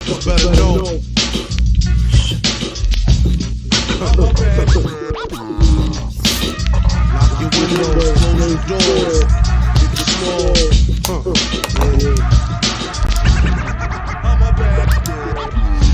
You better know. Lock your windows, close your doors. Get your small.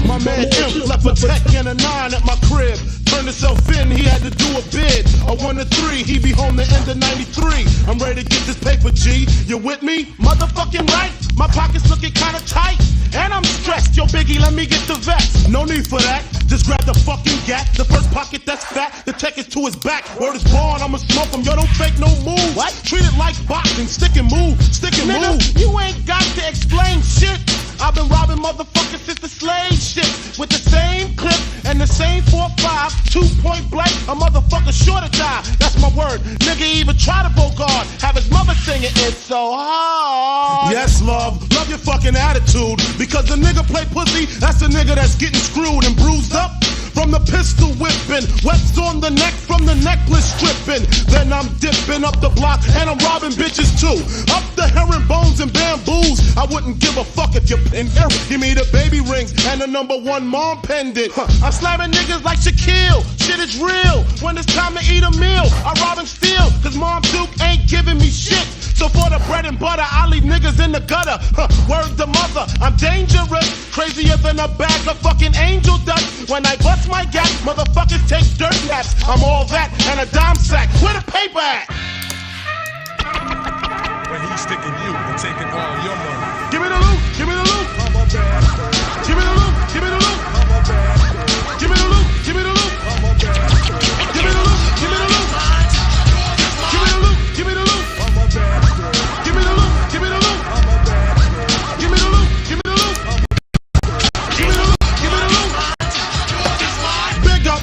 My man Imp left a tech and a 9 at my crib. Turned himself in, he had to do a bid. A 1 to 3, he be home the end of 93. I'm ready to get this paper, G. You with me? Motherfucking right. My pockets looking kinda tight. And I'm stressed. Yo, Biggie, let me get the vest. No need for that. Just grab the fucking gat. The first pocket that's fat. The tech is to his back. Word is born, I'ma smoke him. Yo, don't fake no move. What? Treat it like boxing. Stick and move. Stick and move. You ain't got to explain shit. I've been robbing motherfuckers since the slave shit. With the same clip and the same 4-5. 2 point blank, a motherfucker sure to die. That's my word. Nigga even try to Bogart. Have his mother singing It's So Hard. Yes, love. Love your fucking attitude. Because the nigga play pussy, that's the nigga that's getting screwed and bruised up. From the pistol whipping, wets on the neck from the necklace stripping. Then I'm dipping up the block and I'm robbing bitches too. Up the herringbones and bamboos. I wouldn't give a fuck if you're in there. Give me the baby rings and the #1 mom pendant. I'm slamming niggas like Shaquille. Shit is real. When it's time to eat a meal, I rob and steal. Cause Mom Duke ain't giving me shit. So for the bread and butter, I leave niggas in the gutter. Word to mother, I'm dangerous. Crazier than a bag of fucking angel dust. When I bust my gap, motherfuckers take dirt naps. I'm all that and a dime sack. Where the paper at? When he's sticking you and taking all your money. Give me the loot, give me the loot. Give me the loot, give me the loot. Give me the loot, give me the loot. Give me the loot, give me the loot. Give me the loot, give me the loot. Give me the loot, give me the loot. Give me the loot, give me the loot. Give me the loot, give me the loot.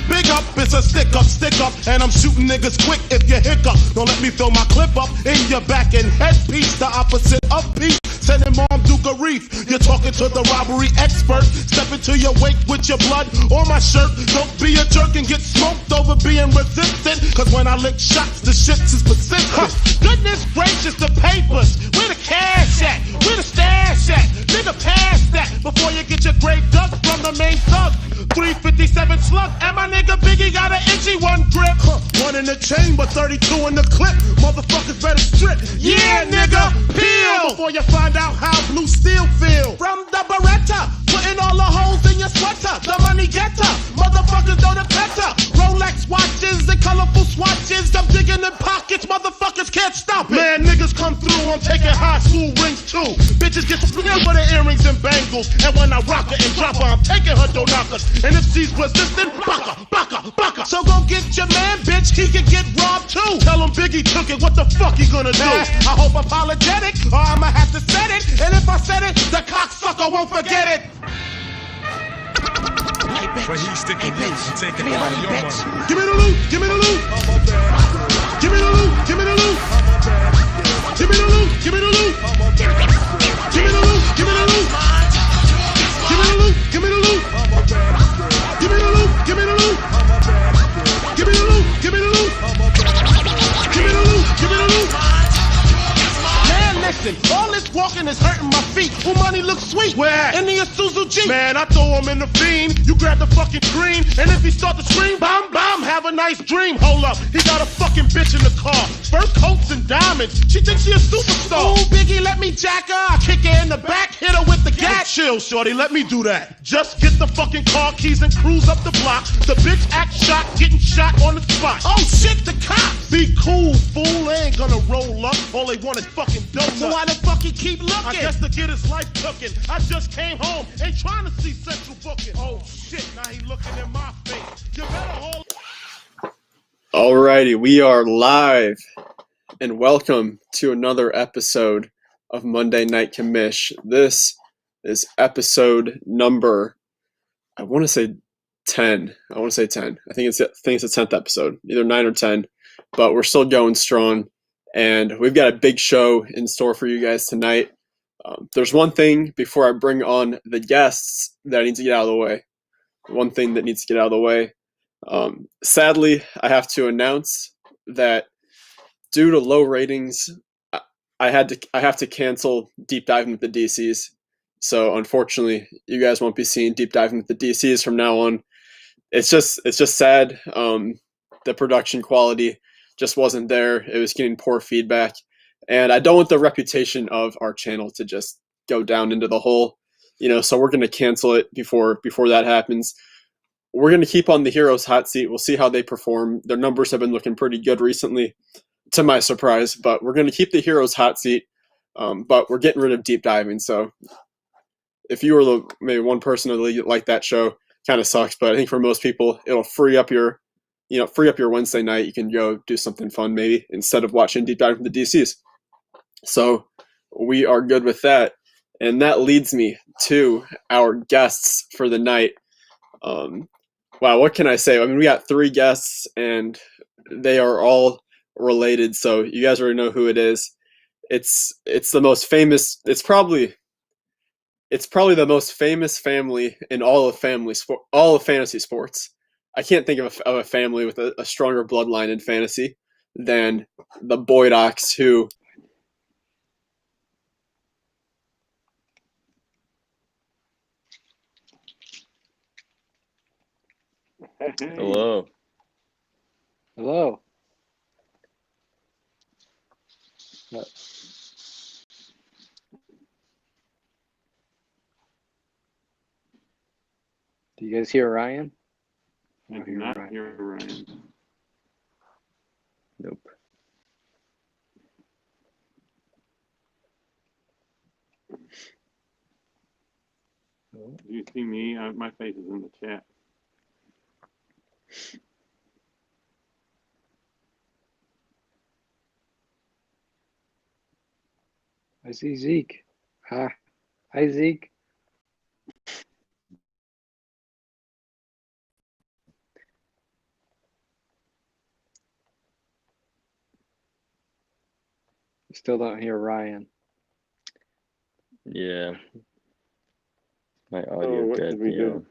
Big up, it's a stick up, and I'm shooting niggas quick if you hiccup. Don't let me fill my clip up in your back and headpiece, the opposite of peace. Sending Mom Duke a reef. You're talking to the robbery expert. Step into your wake with your blood or my shirt. Don't be a jerk and get smoked over being resistant. Cause when I lick shots, the shit is persistent. Goodness gracious, the papers. Where the cash at? Where the stash at? Nigga, pass that before you get your grave dug from the main thug. 357 slug, and my nigga Biggie got an itchy one grip. One in the chamber, 32 in the clip. Motherfuckers better strip. Yeah, nigga, peel before you find out how blue steel feel. From the Beretta, putting all the holes in your sweater. The money getter, motherfuckers know the better. Rolex watches and colorful swatches. I'm digging in pockets, motherfuckers can't stop it. Man, niggas come through, I'm taking high school rings too. Bitches get scared for the earrings and bangles. And when I rock her and drop her, I'm taking her dough knockers. And if she's persistent, baka. So go get your man, bitch, he can get robbed too. Tell him Biggie took it, what the fuck he gonna do? I hope apologetic, or I'ma have to set it. And if I said it, the cocksucker won't forget it. When he's sticking you and taking all your money. Give me the loot, give me the loot. Give me the loot, give me the loot. Give me the loot, give me the loot. Give me the loot, give me the loot. Give me the loot, give me the loot. Give me the loot, give me the loot. Give me the loot, give me the loot. Give me the loot, give me the loot. Man, listen, all this walking is hurting my feet. Who money looks sweet? Where? In the Isuzu Jeep. Man, I throw him in the fiend. You grab the fucking cream, and if he start to scream, bam, bam, have a nice dream. Hold up, he got a fucking bitch in the car. Fur coats and diamonds. She thinks she a superstar. Ooh, Biggie, let me jack her. I kick her in the back, hit her with the gat. Chill, shorty, let me do that. Just get the fucking car keys and cruise up the block. The bitch act shocked, getting shot on the spot. Oh shit, the cops. Be cool, fool. They ain't gonna roll up. All they want is fucking donuts. So why the fuck he keep looking? I guess to get his life cooking. I just came home, ain't trying to see Central booking. Oh shit, now he looking in my face. You better hold. Alrighty, we are live, and welcome to another episode of Monday Night Commish. This is episode number, I want to say 10. I think it's the 10th episode, either 9 or 10, but we're still going strong, and we've got a big show in store for you guys tonight. There's one thing before I bring on the guests that I need to get out of the way. One thing that needs to get out of the way. Sadly, I have to announce that due to low ratings, I have to cancel Deep Diving with the DCs. So unfortunately, you guys won't be seeing deep diving with the DCs from now on. It's just sad. The production quality just wasn't there. It was getting poor feedback, and I don't want the reputation of our channel to just go down into the hole. So we're gonna cancel it before that happens. We're gonna keep on the Heroes hot seat. We'll see how they perform. Their numbers have been looking pretty good recently, to my surprise. But we're gonna keep the Heroes hot seat. But we're getting rid of deep diving. So if you were maybe one person who like that show, kind of sucks. But I think for most people, it'll free up your Wednesday night. You can go do something fun maybe instead of watching deep dive from the DCs. So we are good with that, and that leads me to our guests for the night. Wow, what can I say? I mean, we got 3 guests, and they are all related. So you guys already know who it is. It's the most famous. It's probably the most famous family in all of all of fantasy sports. I can't think of a family with a stronger bloodline in fantasy than the Boydocks, who Hello. Hello. Uh, Do you guys hear Ryan? I do not hear Ryan. Nope. Oh, Do you see me? My face is in the chat. I see Zeke. Hi, Zeke. Still don't hear Ryan. Yeah. My Oh, audio what dead, did we do?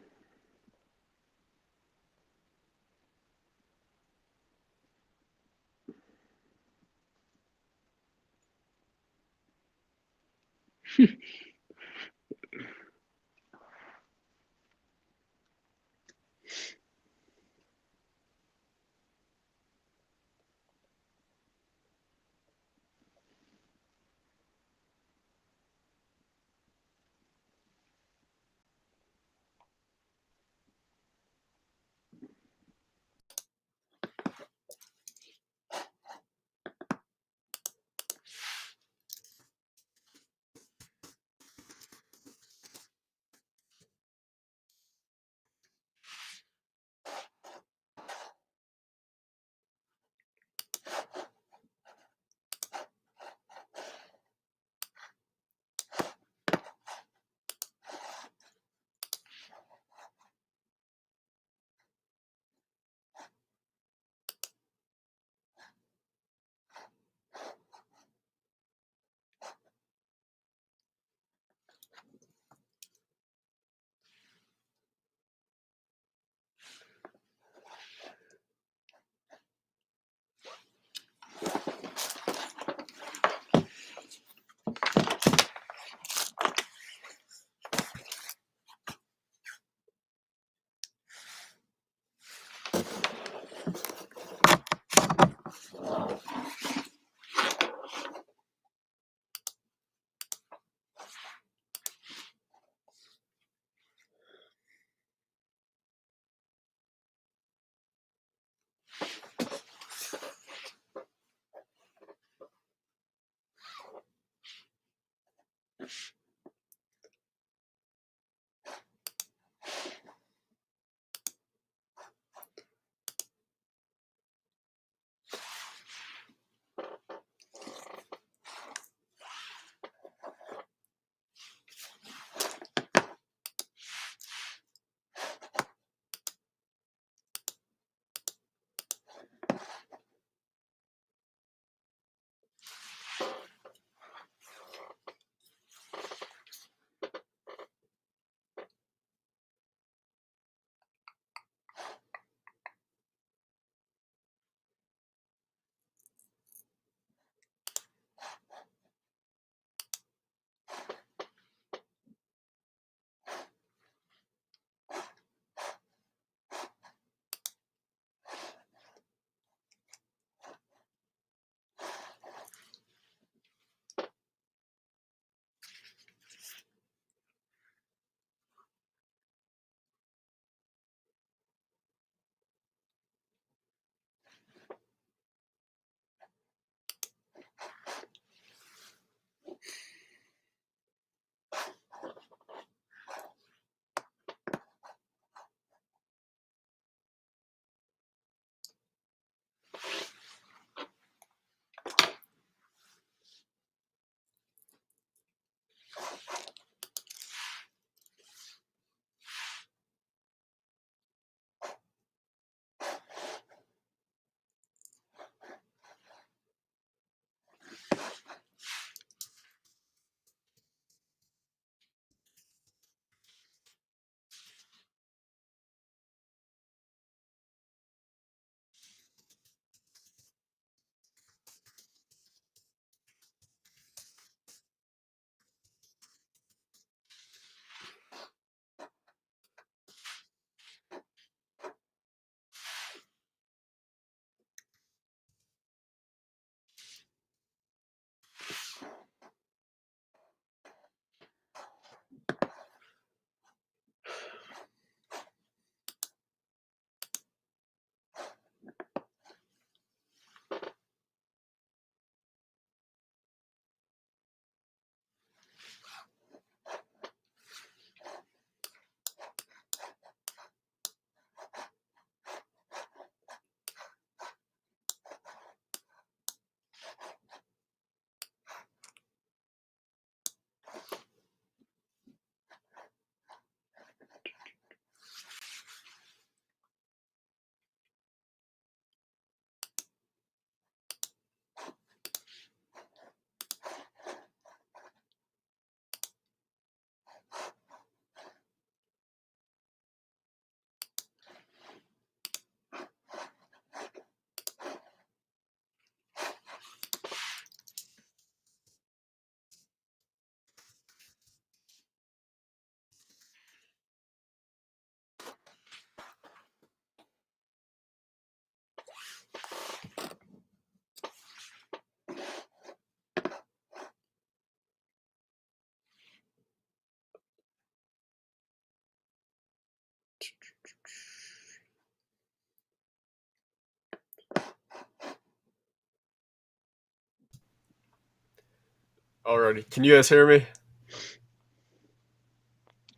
Alrighty. Can you guys hear me?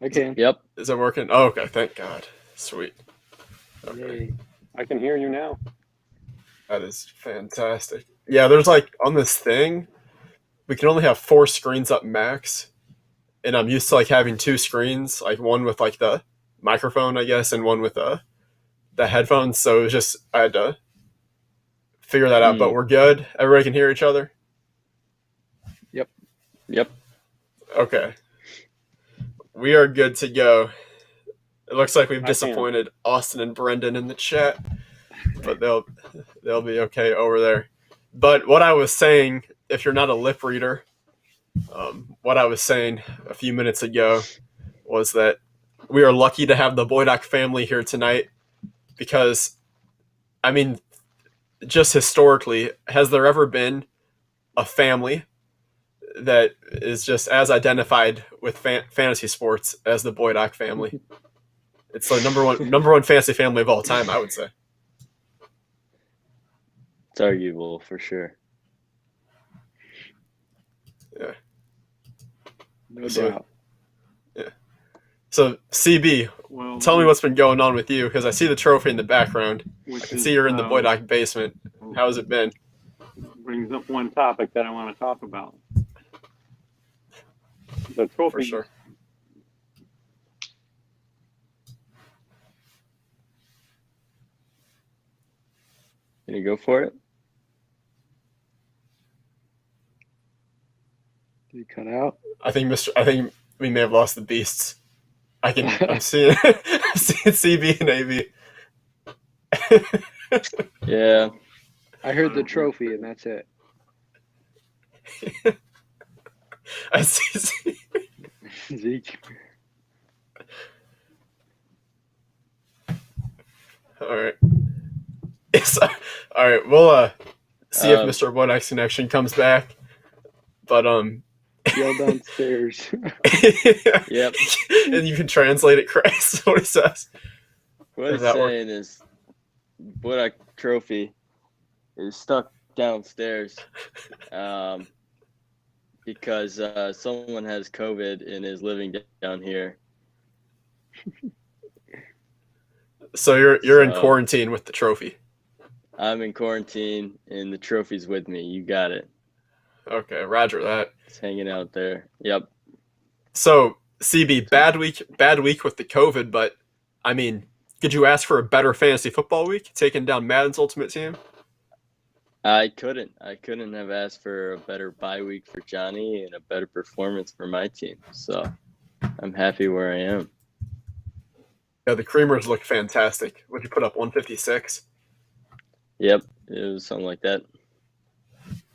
I can. Yep. Is that working? Oh, okay. Thank God. Sweet. Okay. Yay. I can hear you now. That is fantastic. Yeah, there's like on this thing, we can only have 4 screens up max. And I'm used to like having 2 screens, like one with like the microphone, I guess, and one with the headphones. So it was just I had to figure that out. But we're good. Everybody can hear each other. Yep. Okay. We are good to go. It looks like we've I disappointed Austin and Brendan in the chat, but they'll be okay over there. But what I was saying, if you're not a lip reader, what I was saying a few minutes ago was that we are lucky to have the Boydock family here tonight because, I mean, just historically, has there ever been a family that is just as identified with fantasy sports as the Boydock family? It's the number one fantasy family of all time, I would say. It's arguable for sure. Yeah. No So- doubt. So, CB, Well, tell me what's been going on with you, because I see the trophy in the background. I which can is, see you're in the Boydock basement. How has it been? brings up one topic that I want to talk about. The trophy. For sure. Can you go for it? Did you cut out? I think we may have lost the beasts. I'm seeing CB and AB. Yeah. I heard the trophy, and that's it. I see. Zeke. All right. All right. We'll see if Um, Mr. Boydock's connection comes back. But Yell downstairs. Yep. And you can translate it, Chris. What he says. What Does he's that work? saying is, Boydock trophy is stuck downstairs because someone has COVID and is living down here. So you're in So- quarantine with the trophy. I'm in quarantine and the trophy's with me. You got it. Okay, Roger that. It's hanging out there. Yep. So CB, bad week with the COVID, but I mean, could you ask for a better fantasy football week, taking down Madden's Ultimate Team? I couldn't have asked for a better bye week for Johnny and a better performance for my team. So I'm happy where I am. Yeah, the Creamers look fantastic. What'd you put up, 156? Yep. It was something like that.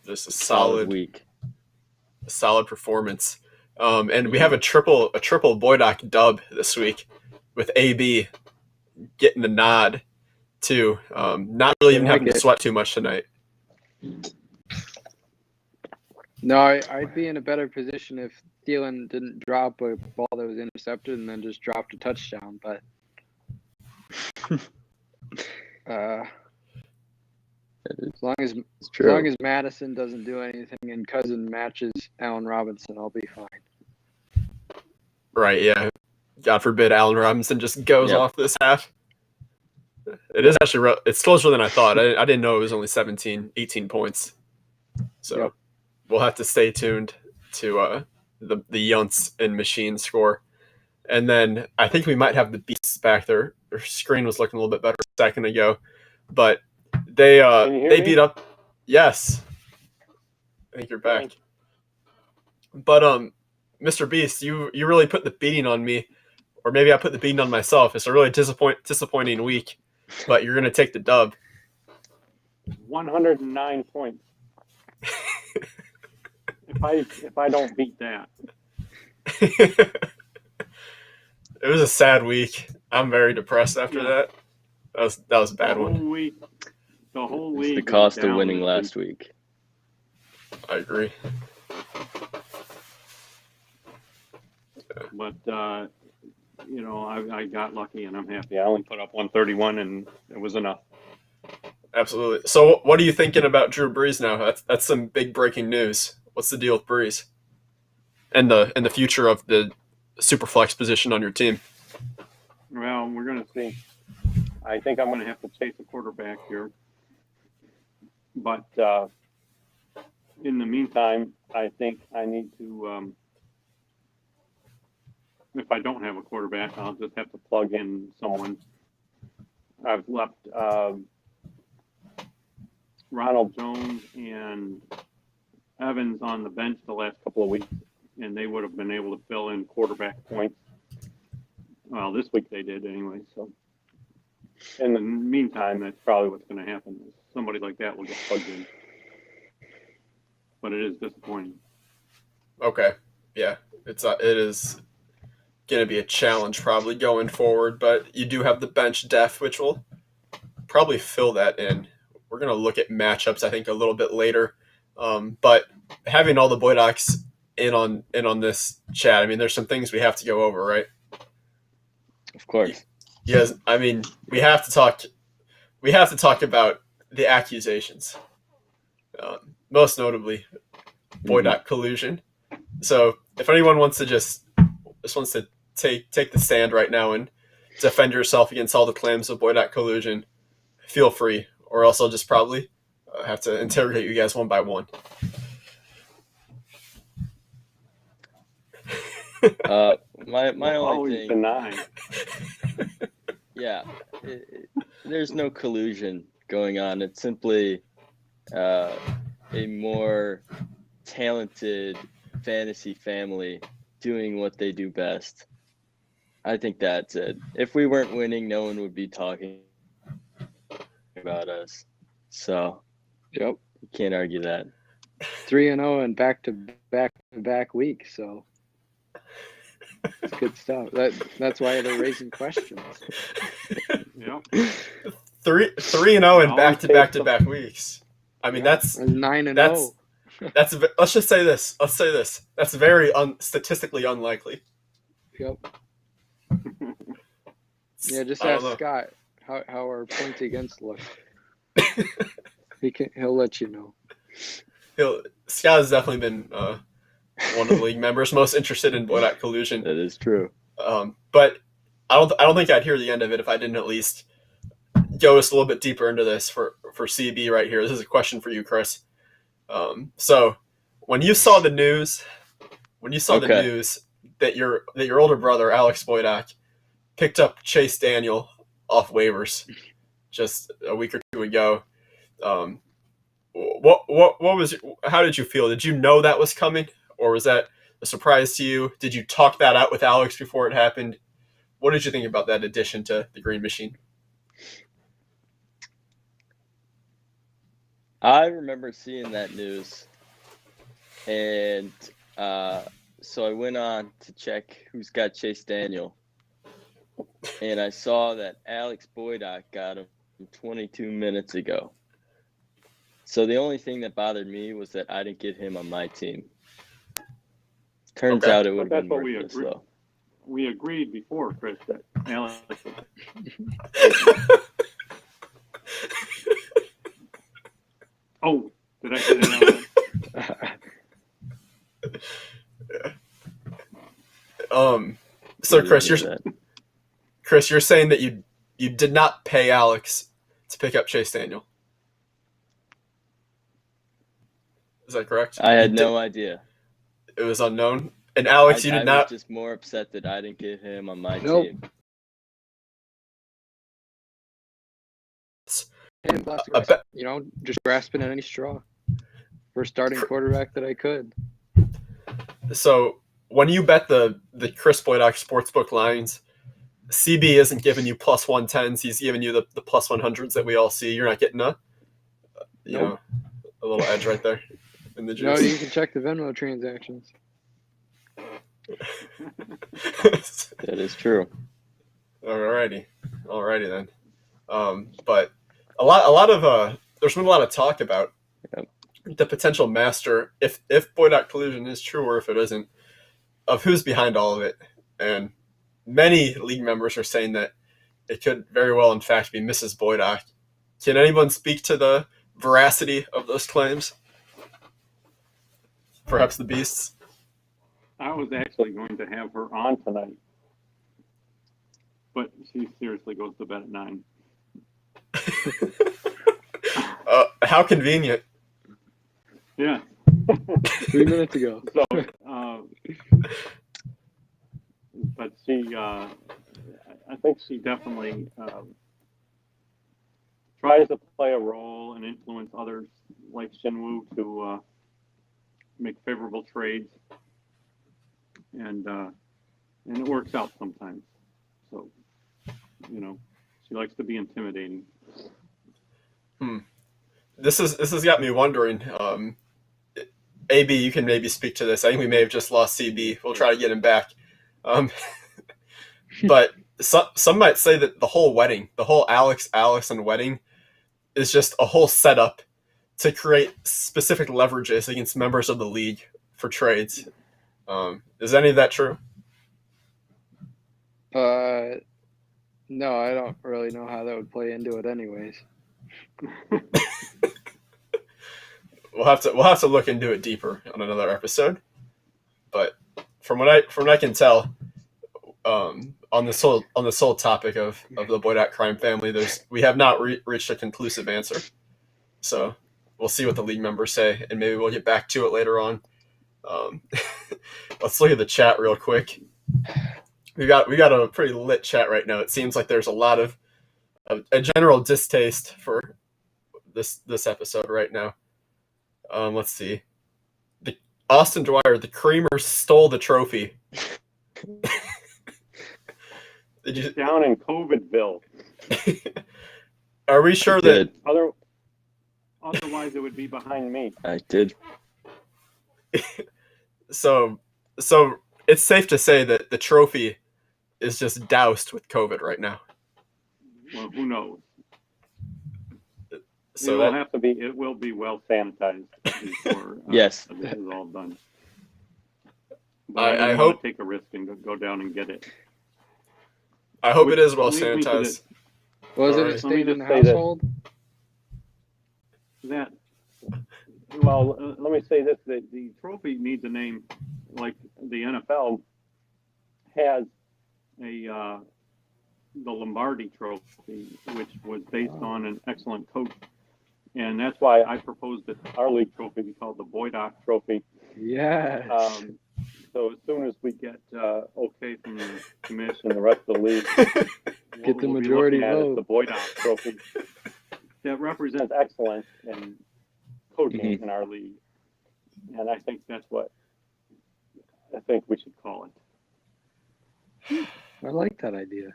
Just a Solid week. solid performance. And we have a triple Boydock dub this week with AB getting the nod too. Not really even I like having to it. sweat too much tonight. No, I'd be in a better position if Thielen didn't drop a ball that was intercepted and then just dropped a touchdown. But as long as Madison doesn't do anything and Cousin matches Allen Robinson, I'll be fine. Right, yeah. God forbid Allen Robinson just goes Yep. off this half. It is actually it's closer than I thought. I didn't know it was only 17, 18 points. So Yep. we'll have to stay tuned to the Yunts and Machine score. And then I think we might have the Beasts back there. Their screen was looking a little bit better a second ago. But they beat up. Yes. I think you're back. But Mr. Beast, you really put the beating on me. Or maybe I put the beating on myself. It's a really disappointing week. But you're gonna take the dub. 109 points. if I don't beat that. It was a sad week. I'm very depressed after that. That was a bad one. The whole It's week. the cost of winning last week. I agree. But I got lucky and I'm happy. I only put up 131 and it was enough. Absolutely. So, what are you thinking about Drew Brees now? That's some big breaking news. What's the deal with Brees and the future of the superflex position on your team? Well, we're going to see. I think I'm going to have to chase a quarterback here. But in the meantime, I think I need to, if I don't have a quarterback, I'll just have to plug in someone. I've left Ronald Jones and Evans on the bench the last couple of weeks, and they would have been able to fill in quarterback points. Well, this week they did anyway. So in the meantime, that's probably what's going to happen. Is somebody like that will get plugged in. But it is disappointing. Okay, yeah, it is going to be a challenge probably going forward, but you do have the bench depth, which will probably fill that in. We're going to look at matchups, I think, a little bit later. But having all the Boy Docs in on this chat, I mean, there's some things we have to go over, right? Of course. Yes, I mean, we have to talk about the accusations. Most notably, Boy Doc collusion. So if anyone wants to just wants to take the stand right now and defend yourself against all the claims of Boy Doc collusion, feel free, or else I'll just probably have to interrogate you guys one by one. My only thing. Deny. Yeah, there's no collusion going on. It's simply a more talented fantasy family doing what they do best. I think that's it. If we weren't winning, no one would be talking about us. So, Yep. you can't argue that. 3-0 and back-to-back weeks. So it's good stuff. That's why they're raising questions. Yeah. 3-0 and back-to-back weeks. I mean, that's 9-0. That's let's just say this. Let's say this. That's very statistically unlikely. Yep. Yeah, just ask Scott how our points against look. He'll let you know. Scott has definitely been one of the league members most interested in Boy Doc collusion. That is true. But I don't think I'd hear the end of it if I didn't at least go just a little bit deeper into this for CB right here. This is a question for you, Chris. So when you saw the news, that your older brother Alex Boy Doc picked up Chase Daniel off waivers just a week or two ago, how did you feel? Did you know that was coming, or was that a surprise to you? Did you talk that out with Alex before it happened? What did you think about that addition to the Green Machine? I remember seeing that news, and so I went on to check who's got Chase Daniel, and I saw that Alex Boy Doc got him 22 minutes ago. So the only thing that bothered me was that I didn't get him on my team. Turns out it would have been worthless, though. We agreed before, Chris, that Alex. Oh, did I say that? So Chris, you're saying that you did not pay Alex to pick up Chase Daniel. Is that correct? I had no idea. It was unknown. And Alex, you did not. I was just more upset that I didn't get him on my Nope. team. Just grasping at any straw for starting quarterback that I could. So when you bet the Chris Boy Doc Sportsbook lines, CB isn't giving you plus 110s. He's giving you the plus 100s that we all see. You're not getting a little edge right there in the juice. No, you can check the Venmo transactions. That is true. Alrighty then. But a lot of there's been a lot of talk about the potential master, if Boy Doc collusion is true or if it isn't, of who's behind all of it. And many league members are saying that it could very well, in fact, be Mrs. Boydock. Can anyone speak to the veracity of those claims? Perhaps the Beasts? I was actually going to have her on tonight, but she seriously goes to bed at 9. How convenient. Yeah. 3 minutes ago. So, but she, I think she definitely tries to play a role and influence others like Shinwoo to make favorable trades, and it works out sometimes. So, she likes to be intimidating. This has got me wondering. AB, you can maybe speak to this. I think we may have just lost CB. We'll try to get him back. But some might say that the whole wedding, the whole Alex and wedding, is just a whole setup to create specific leverages against members of the league for trades. Is any of that true? No, I don't really know how that would play into it anyways. We'll have to look into it deeper on another episode. But from what I can tell, on this whole topic of the Boydock crime family, we have not reached a conclusive answer. So we'll see what the league members say, and maybe we'll get back to it later on. Let's look at the chat real quick. We got a pretty lit chat right now. It seems like there's a lot of a general distaste for this episode right now. Let's see. Austin Dwyer, the Creamers stole the trophy. Did you Down in COVIDville. Are we sure that Otherwise, it would be behind me. I did. So it's safe to say that the trophy is just doused with COVID right now. Well, who knows? So it will be well sanitized before Yes. this is all done. But I I hope take a risk and go down and get it. I hope it is well Lead me to sanitized. Was Alright. it staying in the Let me just say household? Let me say this: the trophy needs a name, like the NFL has the Lombardi Trophy, which was based on an excellent coach, and that's why I proposed that our league trophy be called the Boydock Trophy. Yes. So as soon as we get okay from the Commish and the rest of the league, Get the we'll be majority looking at it as vote. the Boydock Trophy that represents excellence in coaching in our league, and I think that's what I think we should call it. I like that idea.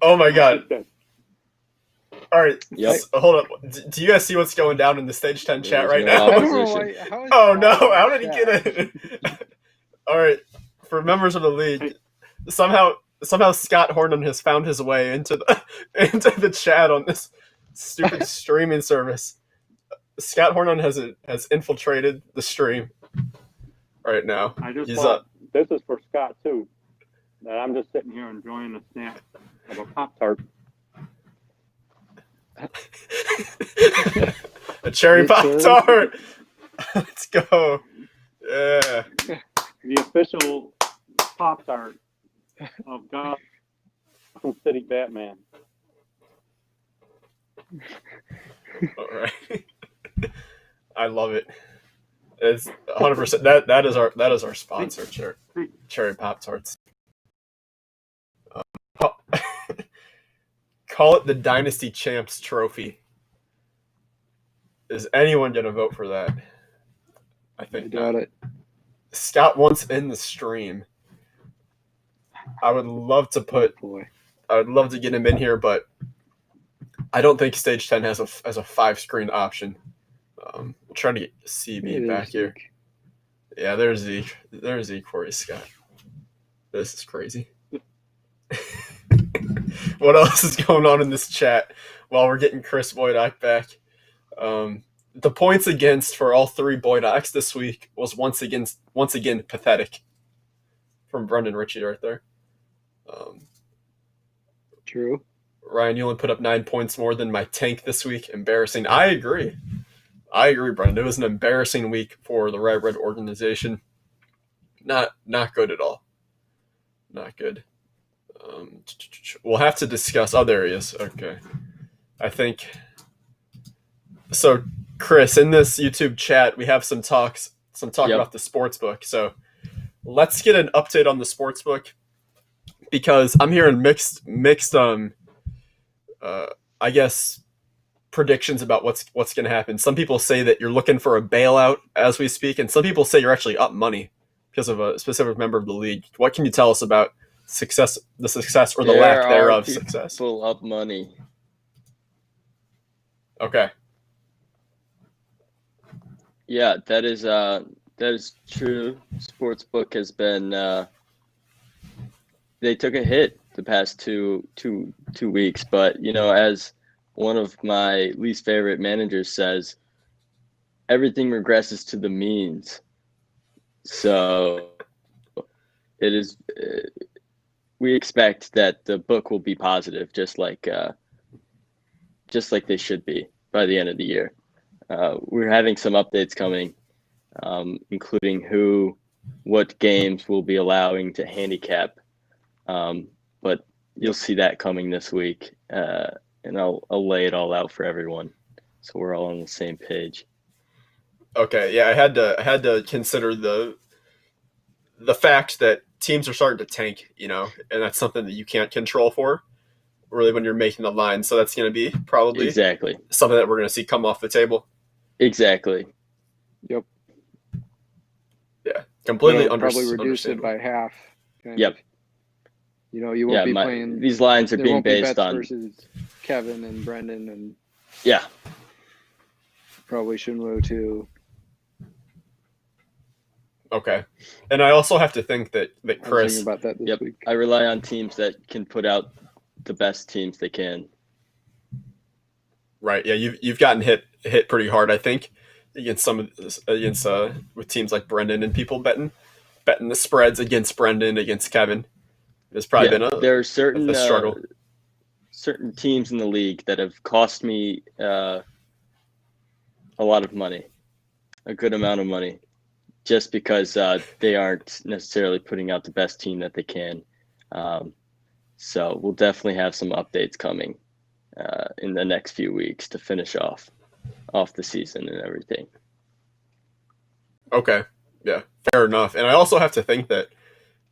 Oh my god. All right. Yep. Hold up. Do you guys see what's going down in the Stage 10 chat right There's no now? I don't know opposition. why. How is Oh no! Bob How in did he chat? get it? All right. For members of the league, somehow Scott Hornan has found his way into the chat on this stupid streaming service. Scott Hornan has infiltrated the stream right now. I just He's thought up. this is for Scott too. That I'm just sitting here enjoying a snack of a Pop-Tart. A cherry Yes, sir. Pop-Tart. Let's go. Yeah. The official Pop-Tart of Gotham City Batman. All right. I love it. It's 100%. That is our sponsor, Cherry Pop-Tarts. Call it the Dynasty Champs Trophy. Is anyone going to vote for that? I I think doubt not. it. Scott wants in the stream. I would love to Boy. get him in here, but I don't think Stage 10 has a 5-screen option. We'll try to get CB back here. Yeah, there's Zeke. There's Zeke for you, Scott. This is crazy. What else is going on in this chat while we're getting Chris Boydock back? The points against for all three Boydocks this week was once again pathetic. from Brendan Ritchie right there. True. Ryan, you only put up 9 points more than my tank this week. Embarrassing. I agree, Brendan. It was an embarrassing week for the Red Red organization. Not good at all. Not good. We'll have to discuss. Oh, there he is. Okay. I think so. Chris, in this YouTube chat, we have some talk about the sports book. So let's get an update on the sports book, because I'm hearing mixed I guess predictions about what's going to happen. Some people say that you're looking for a bailout as we speak, and some people say you're actually up money because of a specific member of the league. What can you tell us about the success or the lack thereof success? People up money. Okay. Yeah, that is true. Sportsbook has been they took a hit the past two weeks, but as one of my least favorite managers says, everything regresses to the means. So it is. We expect that the book will be positive, just like they should be by the end of the year. We're having some updates coming, including what games we'll be allowing to handicap. But you'll see that coming this week, and I'll lay it all out for everyone, so we're all on the same page. Okay, yeah, I had to consider the fact that teams are starting to tank, and that's something that you can't control for, really, when you're making the line. So that's going to be probably exactly something that we're going to see come off the table. Exactly. Yep. Yeah, completely probably reduce it by half. Yep. You won't be playing. These lines are being based on versus Kevin and Brendan and yeah, probably Shinwo too. Okay, and I also have to think that Chris. About that this week. I rely on teams that can put out the best teams they can. Right. Yeah, you've gotten hit pretty hard, I think, against with teams like Brendan and people betting the spreads against Brendan, against Kevin. There's probably been there are certain a struggle. Certain teams in the league that have cost me a lot of money, a good amount of money, just because they aren't necessarily putting out the best team that they can. So we'll definitely have some updates coming in the next few weeks to finish off the season and everything. Okay. Yeah, fair enough. And I also have to think that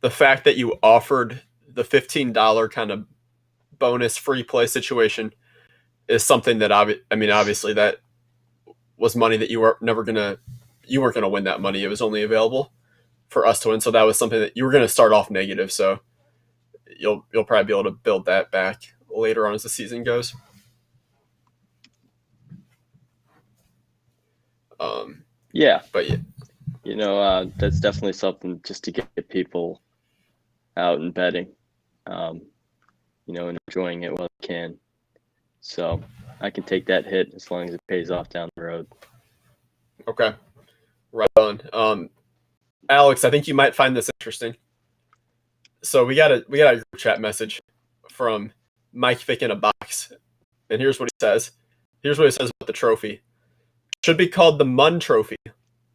the fact that you offered the $15 kind of bonus free play situation is something that obviously that was money that you weren't going to win that money. It was only available for us to win. So that was something that you were going to start off negative. So you'll probably be able to build that back later on as the season goes. Yeah. But yeah. That's definitely something just to get people out and betting, and enjoying it while they can. So I can take that hit as long as it pays off down the road. Okay. Right on. Alex, I think you might find this interesting. So we got a group chat message from Mike Vick in a box. And here's what he says. Here's what he says about the trophy. Should be called the Munn Trophy,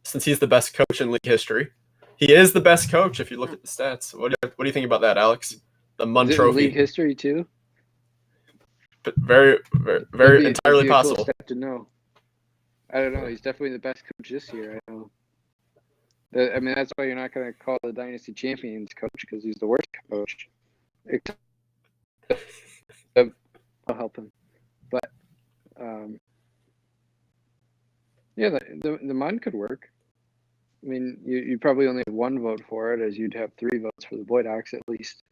since he's the best coach in league history. He is the best coach if you look at the stats. What do you think about that, Alex? The Munn Trophy. League history too? But very, very, very entirely possible. Cool step to know. I don't know. He's definitely the best coach this year. I know. That's why you're not going to call the Dynasty Champions coach, because he's the worst coach. I'll help him. But, yeah, the Munn could work. I mean, you probably only have one vote for it, as you'd have 3 votes for the Boydocks at least,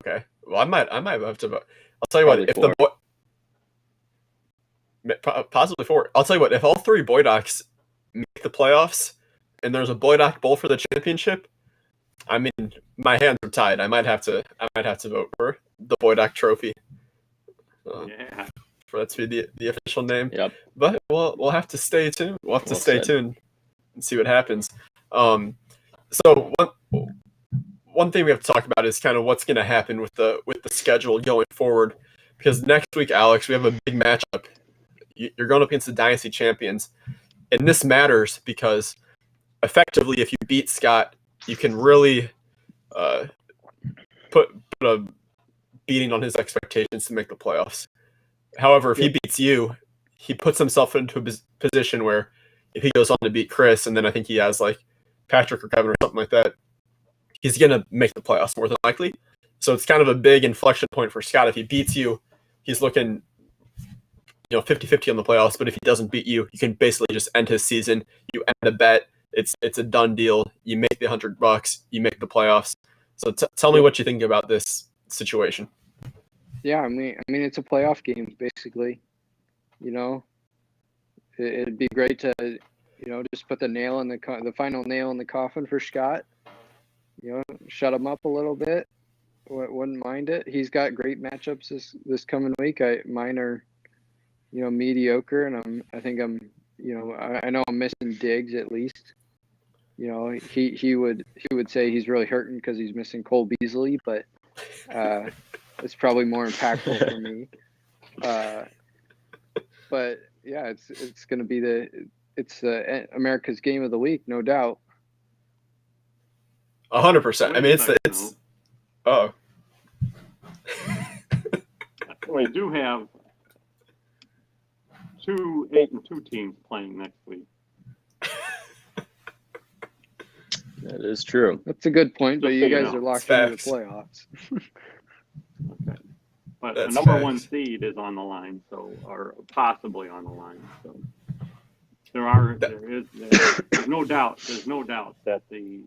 Okay. Well, I might have to vote. I'll tell you what, if the possibly 4. I'll tell you what, if all 3 Boydocks make the playoffs and there's a Boydock Bowl for the championship, I mean, my hands are tied. I might have to vote for the Boydock Trophy. Yeah. For that to be the official name. Yep. But we'll have to stay tuned. We'll have to stay tuned and see what happens. So one thing we have to talk about is kind of what's going to happen with the schedule going forward, because next week, Alex, we have a big matchup. You're going up against the Dynasty champions, and this matters because effectively, if you beat Scott, you can really put a beating on his expectations to make the playoffs. However, if he beats you, he puts himself into a position where if he goes on to beat Chris, and then I think he has like Patrick or Kevin or something like that, he's going to make the playoffs more than likely. So it's kind of a big inflection point for Scott. If he beats you, he's looking 50-50 on the playoffs, but if he doesn't beat you, you can basically just end his season. You end the bet. It's a done deal. You make the $100. You make the playoffs. So tell me what you think about this situation. Yeah, I mean, it's a playoff game basically. It'd be great to, just put the nail in the final nail in the coffin for Scott. Shut him up a little bit. Wouldn't mind it. He's got great matchups this coming week. Mine are, mediocre, and I think I'm, I know I'm missing Diggs at least. He would say he's really hurting because he's missing Cole Beasley, but it's probably more impactful for me. But yeah, it's going to be America's game of the week, no doubt. 100%. I mean, it's. Oh. We do have 2 8-2 teams playing next week. That is true. That's a good point, but you guys know. are locked into the playoffs. Okay. But That's the number facts. 1 seed is on the line, or possibly on the line. So there's no doubt that the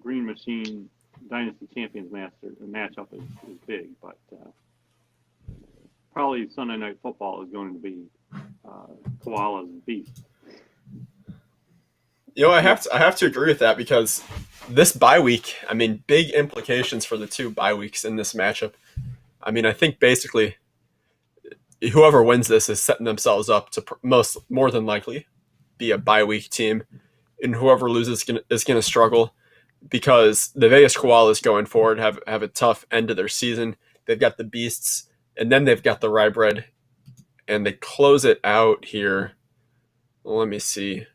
Green Machine Dynasty Champions matchup is big, but probably Sunday Night Football is going to be Koala's beast. I have to agree with that because this bye week, I mean, big implications for the 2 bye weeks in this matchup. I mean, I think basically whoever wins this is setting themselves up to more than likely be a bye week team, and whoever loses is going to struggle because the Vegas Koalas going forward have a tough end to their season. They've got the Beasts, and then they've got the Rye Bread, and they close it out here. Let me see.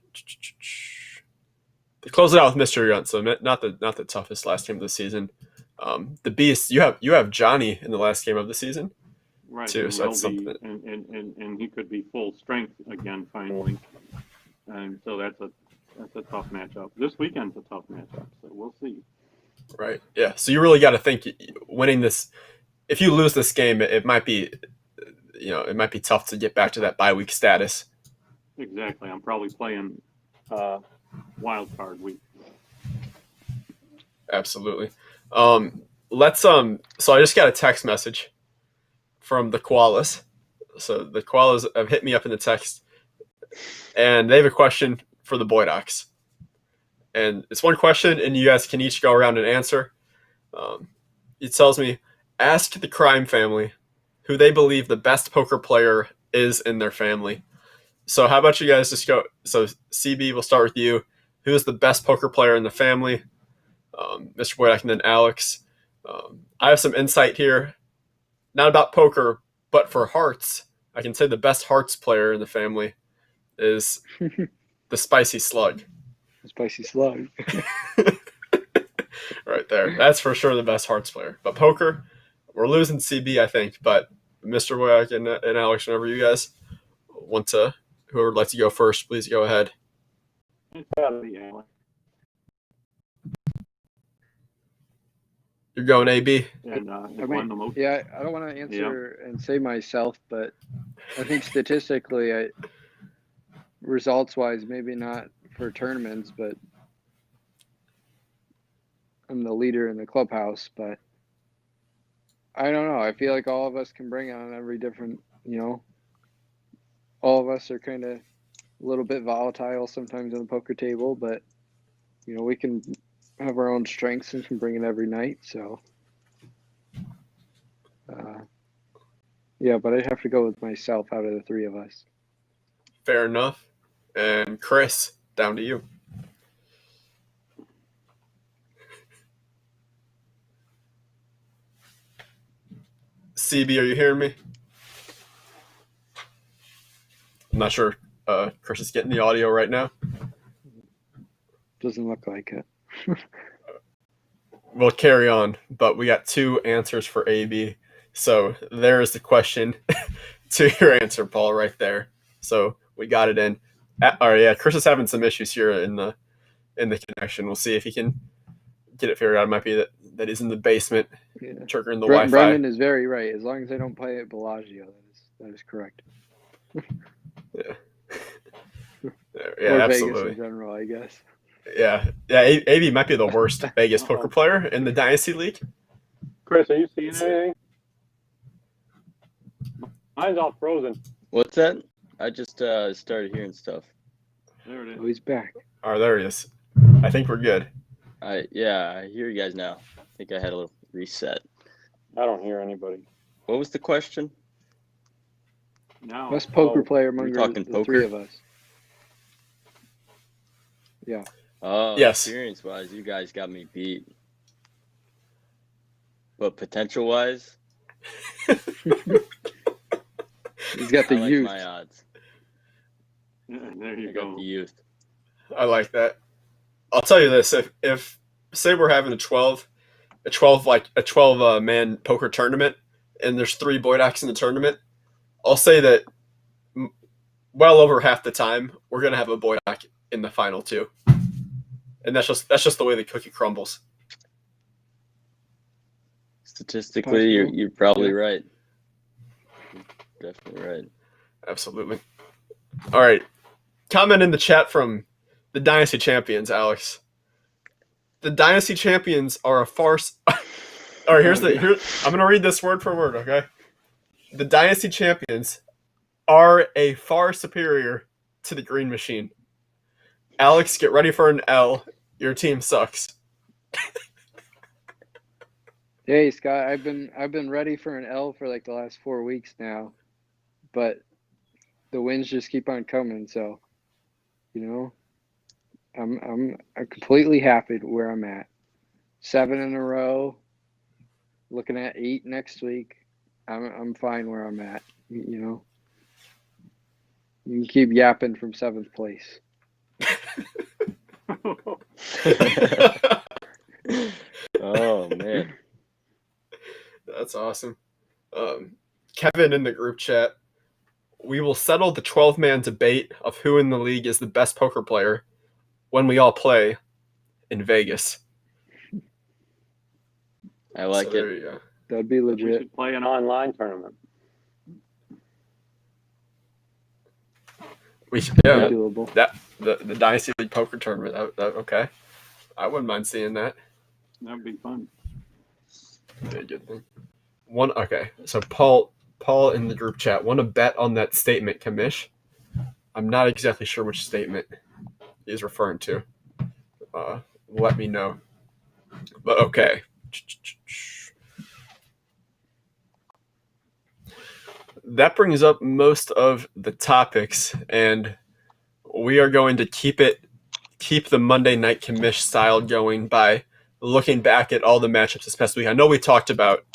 They close it out with Mr. Yunt, so not the toughest last game of the season. The Beast, you have Johnny in the last game of the season, Right, too. So that's something. And he could be full strength again finally, and so that's a tough matchup. This weekend's a tough matchup, so we'll see. Right. Yeah. So you really got to think winning this. If you lose this game, it might be, it might be tough to get back to that bye week status. Exactly. I'm probably playing wild card week. Absolutely. So I just got a text message from the Koalas. So the Koalas have hit me up in the text, and they have a question for the Boy Docs. And it's one question, and you guys can each go around and answer. It tells me, ask the crime family who they believe the best poker player is in their family. So how about you guys just go? So CB, we'll start with you. Who is the best poker player in the family? Mr. Boydock, and then Alex. I have some insight here, not about poker, but for hearts. I can say the best hearts player in the family is the Spicy Slug. The Spicy Slug. Right there. That's for sure the best hearts player. But poker, we're losing CB, I think. But Mr. Boydock and Alex, whenever you guys want to, whoever would like to go first, please go ahead. It's gotta be Alex. You're going AB. And I won the most. Yeah, I don't want to answer and say myself, but I think statistically, results-wise, maybe not for tournaments, but I'm the leader in the clubhouse. But I don't know. I feel like all of us can bring on every different, all of us are kind of a little bit volatile sometimes on the poker table, but, we can have our own strengths and can bring it every night. So, yeah, but I'd have to go with myself out of the 3 of us. Fair enough. And Chris, down to you. CB, are you hearing me? I'm not sure. Chris is getting the audio right now. Doesn't look like it. We'll carry on, but we got 2 answers for AB. So there is the question to your answer, Paul, right there. So we got it in. All right, yeah, Chris is having some issues here in the connection. We'll see if he can get it figured out. It might be that he's in the basement, triggering the Wi-Fi. Brendan is very right. As long as they don't play at Bellagio, that is correct. Yeah, Or absolutely. Vegas in general, I guess. Yeah. AB might be the worst Vegas poker player in the Dynasty League. Chris, are you seeing anything? Mine's all frozen. What's that? I just started hearing stuff. There it is. Oh, he's back. Oh, there he is. I think we're good. I hear you guys now. I think I had a little reset. I don't hear anybody. What was the question? No. Best poker player among talking the poker? 3 of us. Yeah. Oh, Yes. experience-wise, you guys got me beat. But potential-wise, He's got the I like youth. my odds. There you I got go. the youth. I like that. I'll tell you this: if say we're having a 12 man poker tournament, and there's 3 Boydocks in the tournament, I'll say that well over half the time we're gonna have a Boydock in the final 2, and that's just the way the cookie crumbles. Statistically, you're probably right. You're definitely right. Absolutely. All right. Comment in the chat from the Dynasty Champions, Alex. The Dynasty Champions are a farce. All right, I'm going to read this word for word, okay? The Dynasty Champions are a far superior to the Green Machine. Alex, get ready for an L. Your team sucks. Hey Scott, I've been ready for an L for like the last 4 weeks now, but the wins just keep on coming. So, I'm completely happy where I'm at. 7 in a row, looking at 8 next week. I'm fine where I'm at. You can keep yapping from 7th place. Oh, man. That's awesome. Kevin in the group chat, we will settle the 12-man debate of who in the league is the best poker player when we all play in Vegas. I like There it. you go. That'd be We legit. should play an online tournament. Yeah, Doable. the Dynasty League poker tournament. Okay, I wouldn't mind seeing that. That'd be fun. Be a good thing. Okay, so Paul in the group chat, want to bet on that statement, Commish? I'm not exactly sure which statement he's referring to. Let me know. But okay. That brings up most of the topics, and we are going to keep the Monday Night Commish style going by looking back at all the matchups this past week. I know we talked about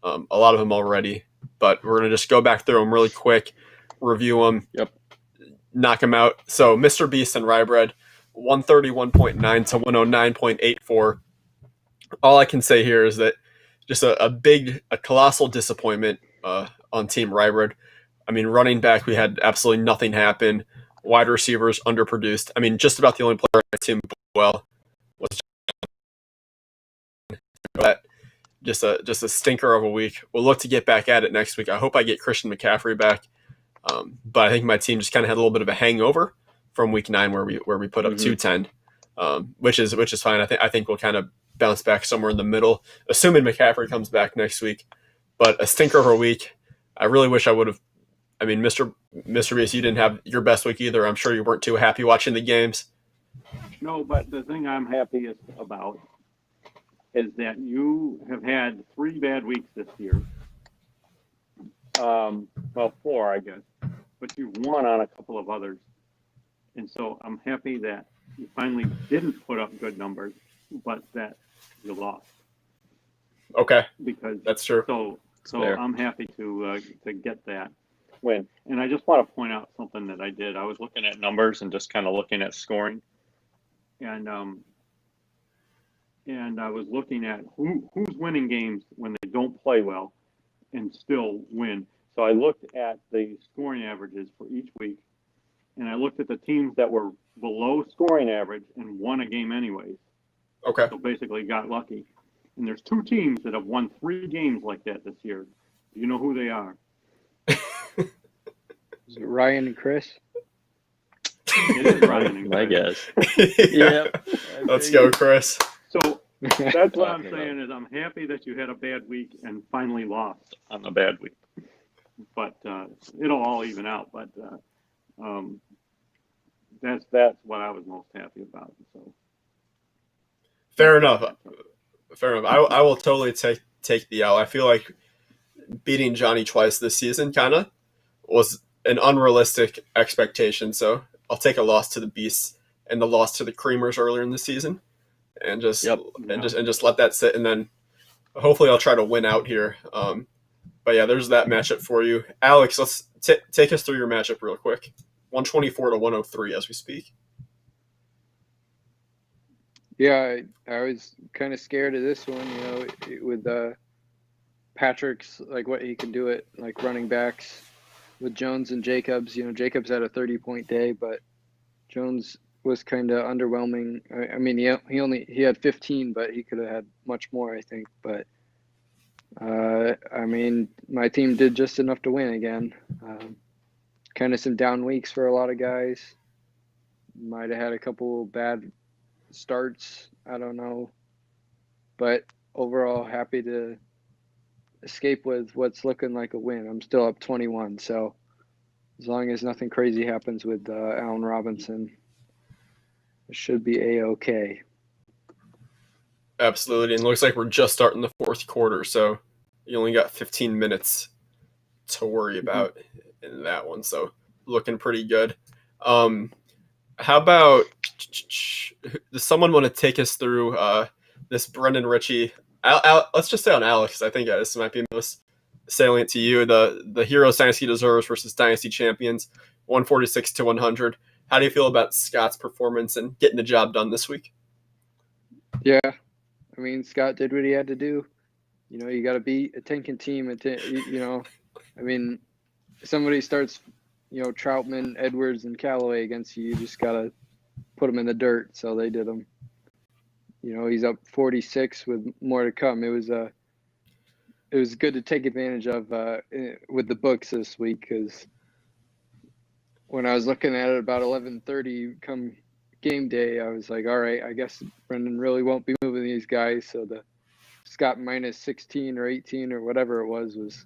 a lot of them already, but we're going to just go back through them really quick, review them, knock them out. So Mr. Beast and Rybread, 131.9 to 109.84. All I can say here is that just a colossal disappointment on Team Rybread. I mean, running back, we had absolutely nothing happen. Wide receivers underproduced. I mean, just about the only player on my team well was that. Just a stinker of a week. We'll look to get back at it next week. I hope I get Christian McCaffrey back. But I think my team just kind of had a little bit of a hangover from week 9 where we put up 210, which is fine. I think we'll kind of bounce back somewhere in the middle, assuming McCaffrey comes back next week. But a stinker of a week. I really wish I would have. I mean, Mr. Reese, you didn't have your best week either. I'm sure you weren't too happy watching the games. No, but the thing I'm happiest about is that you have had 3 bad weeks this year. Well, 4, I guess. But you've won on a couple of others. And so I'm happy that you finally didn't put up good numbers, but that you lost. Okay, Because that's true. so So fair. I'm happy to get that win. And I just want to point out something that I did. I was looking at numbers and just kind of looking at scoring, and I was looking at who's winning games when they don't play well and still win. So I looked at the scoring averages for each week, and I looked at the teams that were below scoring average and won a game anyways. Okay. So basically got lucky. And there's 2 teams that have won 3 games like that this year. Do you know who they are? Is it Ryan and Chris? It is Ryan and My Chris. guess. Yep. Let's go, Chris. So that's what I'm Talking saying is I'm happy that you had a bad week and finally lost on a bad week. But it'll all even out. But that's what I was most happy about. So Fair enough. I will totally take the L. I feel like beating Johnny twice this season kind of was an unrealistic expectation. So I'll take a loss to the Beasts and the loss to the Creamers earlier in the season, and just just let that sit, and then hopefully I'll try to win out here. But yeah, there's that matchup for you, Alex. Let's take us through your matchup real quick. 124 to 103 as we speak. Yeah, I was kind of scared of this one, with Patrick's, like what he can do it, like running backs with Jones and Jacobs. Jacobs had a 30-point day, but Jones was kind of underwhelming. I mean, he had 15, but he could have had much more, I think. But I mean, my team did just enough to win again. Kind of some down weeks for a lot of guys. Might have had a couple bad starts. I don't know. But overall, happy to escape with what's looking like a win. I'm still up 21. So as long as nothing crazy happens with Allen Robinson, it should be A-OK. Absolutely. And it looks like we're just starting the fourth quarter. So you only got 15 minutes to worry about in that one. So looking pretty good. How about, does someone want to take us through this Brendan Ritchie? Let's just say on Alex. I think this might be most salient to you. The Heroes Dynasty Deserves versus Dynasty Champions, 146 to 100. How do you feel about Scott's performance and getting the job done this week? Yeah, I mean, Scott did what he had to do. You got to beat a tanking team. I mean, somebody starts, Troutman, Edwards, and Callaway against you. You just got to put them in the dirt. So they did them. He's up 46 with more to come. It was good to take advantage of with the books this week, because when I was looking at it about 11:30 come game day, I was like, all right, I guess Brendan really won't be moving these guys. So the Scott minus 16 or 18 or whatever it was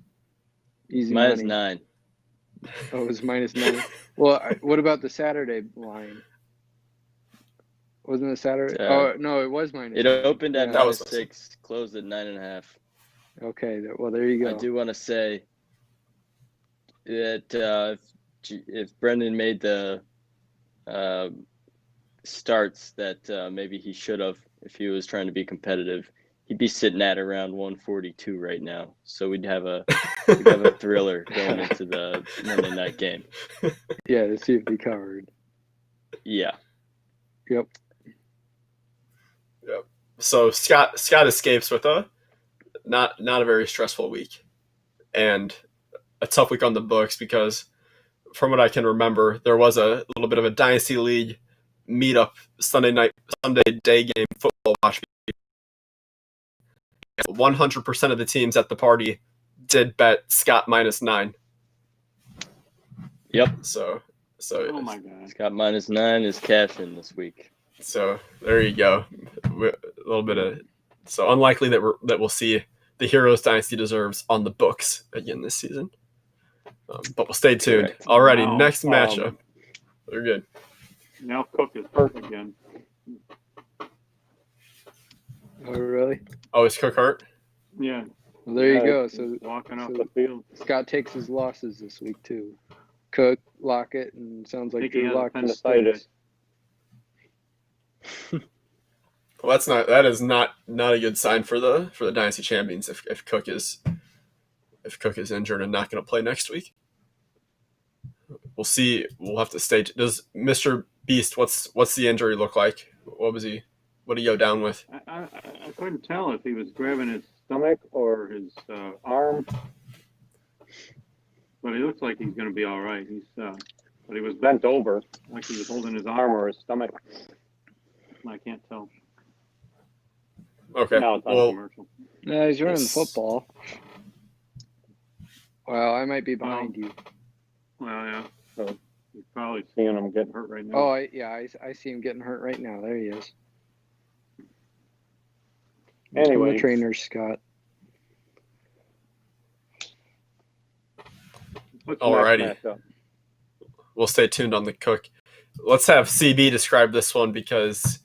easy Minus money. 9. Oh, it was minus 9. Well, what about the Saturday line? Wasn't it Saturday? Oh, no, it was minus It 9. opened at Yeah. That was minus 6, closed at 9.5. Okay, well, there you go. I do want to say that if Brendan made the starts that maybe he should have, if he was trying to be competitive, he'd be sitting at around 142 right now. So we'd have a thriller going into the Monday night game. Yeah, to see if he covered. Yeah. Yep. So Scott escapes with a not a very stressful week and a tough week on the books, because from what I can remember, there was a little bit of a Dynasty League meetup Sunday day game football watch. 100% of the teams at the party did bet Scott minus 9. Yep. So oh my God. Scott minus 9 is cashing this week. So there you go. A little bit of, so unlikely that we'll see the Heroes Dynasty Deserves on the books again this season. But we'll stay tuned. Correct. Alrighty, Wow. next matchup. They're good. Now Cook is hurt again. Oh, really? Oh, is Cook hurt? Yeah. Well, there you Yeah, go. he's So walking off so- the field. Scott takes his losses this week, too. Cook, Lockett, and sounds like Think he Drew has Lock just appendicitis. stinks. Well, that is not a good sign for the Dynasty Champions if Cook is if Cook is injured and not going to play next week. We'll see. We'll have to stay. Does Mr. Beast? What's the injury look like? What was he? What did he go down with? I couldn't tell if he was grabbing his stomach or his arm, but he looks like he's going to be all right. But he was bent over, like he was holding his arm or his stomach. I can't tell. Okay. Now it's on commercial. No, he's running the football. Well, I might be behind you. Well, yeah. So you're probably seeing him getting hurt right now. Oh, I see him getting hurt right now. There he is. Anyway, the trainer, Scott. Alrighty. We'll stay tuned on the Cook. Let's have CB describe this one because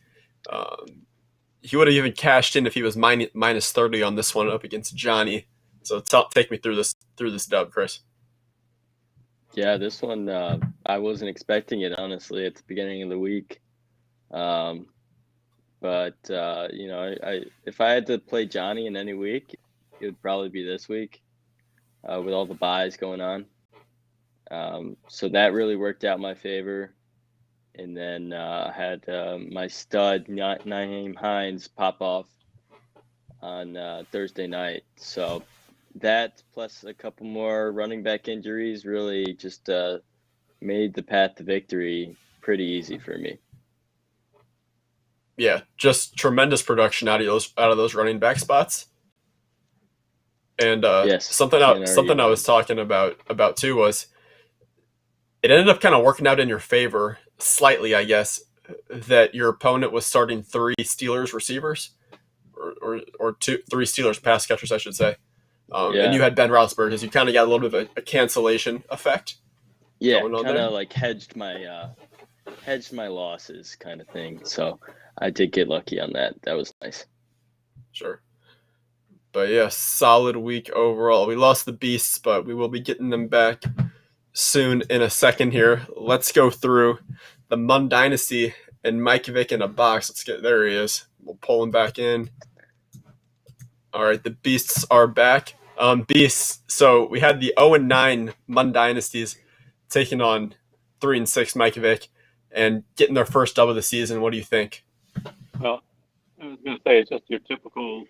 he would have even cashed in if he was minus 30 on this one up against Johnny. So take me through this dub, Chris. Yeah, this one I wasn't expecting it, honestly, at the beginning of the week. But if I had to play Johnny in any week, it would probably be this week with all the buys going on. So that really worked out in my favor. And then I had my stud, Nyheim Hines, pop off on Thursday night. So that plus a couple more running back injuries really just made the path to victory pretty easy for me. Yeah, just tremendous production out of those running back spots. And yes, something I was talking about too was it ended up kind of working out in your favor slightly, I guess, that your opponent was starting 3 Steelers receivers or 3 Steelers pass catchers, I should say. And you had Ben Roethlisberger, because you kind of got a little bit of a cancellation effect. Yeah, kind of like hedged my losses kind of thing. So I did get lucky on that. That was nice. Sure. But yeah, solid week overall. We lost the Beasts, but we will be getting them back soon in a second here. Let's go through the Mun Dynasty and Mike Vick in a box. There he is. We'll pull him back in. All right, the Beasts are back. Beasts, so we had the 0-9 Mun Dynasties taking on 3-6 Mike Vick and getting their first dub of the season. What do you think? Well, I was going to say it's just your typical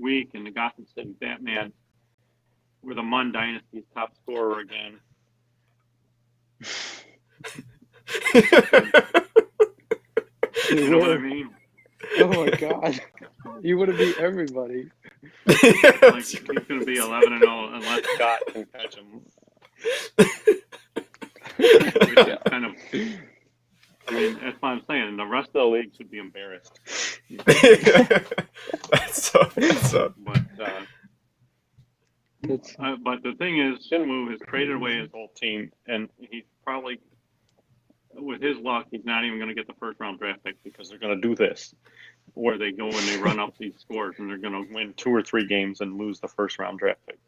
week in the Gotham City Batman. We're the Mun Dynasty's top scorer again. You know what I mean? Oh my God. You would have beat everybody. Like, he's going to be 11-0 unless Scott can catch him. Which is kind of, I mean, that's what I'm saying. The rest of the league should be embarrassed. That's so. But the thing is, Shinwoo has traded away his whole team, and he's probably, with his luck, he's not even going to get the first round draft pick because they're going to do this, where they go and they run up these scores, and they're going to win 2 or 3 games and lose the first round draft pick.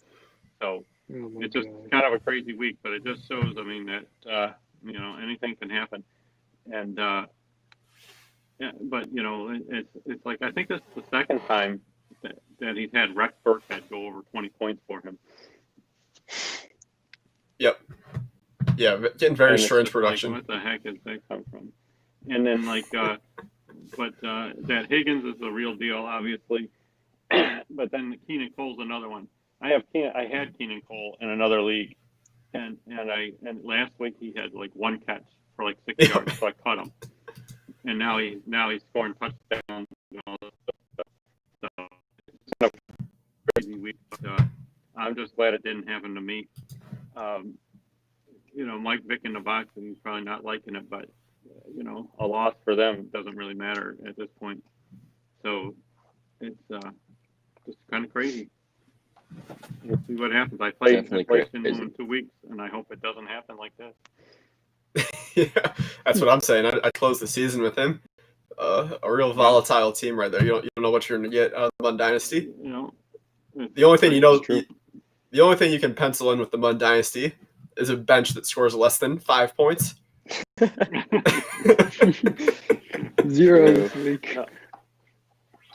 So it's just kind of a crazy week, but it just shows, I mean, that anything can happen, and yeah, but it's like I think this is the second time that he's had Rex Burkhead go over 20 points for him. Yep. Yeah, getting very strange production. Like, what the heck is that come from? And then but that Higgins is the real deal, obviously. But then Keenan Cole's another one. I had Keenan Cole in another league, and last week he had like 1 catch for like 6 yards, so I cut him. And now he's scoring touchdowns and all this stuff. So it's kind of a crazy week. But, I'm just glad it didn't happen to me. Mike Vick in the box, and he's probably not liking it, but a loss for them doesn't really matter at this point. So it's just kind of crazy. We'll see what happens. I played Shinwoo in 2 weeks, and I hope it doesn't happen like this. Yeah, that's what I'm saying. I closed the season with him. A real volatile team right there. You don't know what you're going to get out of the Mun Dynasty. The only thing the only thing you can pencil in with the Mun Dynasty is a bench that scores less than 5 points. 0 this week.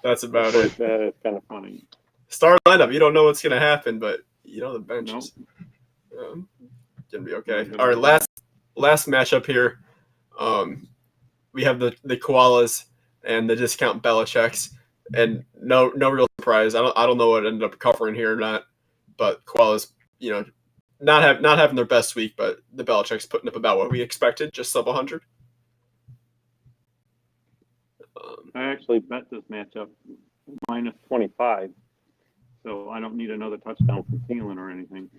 That's about it. That is kind of funny. Star lineup, you don't know what's going to happen, but the bench Nope. is gonna be okay. Not gonna All right, be- last matchup here. We have the koalas and the discount Belichick's, and no real surprise. I don't know what ended up covering here or not, but koalas, not having their best week, but the Belichick's putting up about what we expected, just sub 100. I actually bet this matchup minus 25, so I don't need another touchdown from Thielen or anything.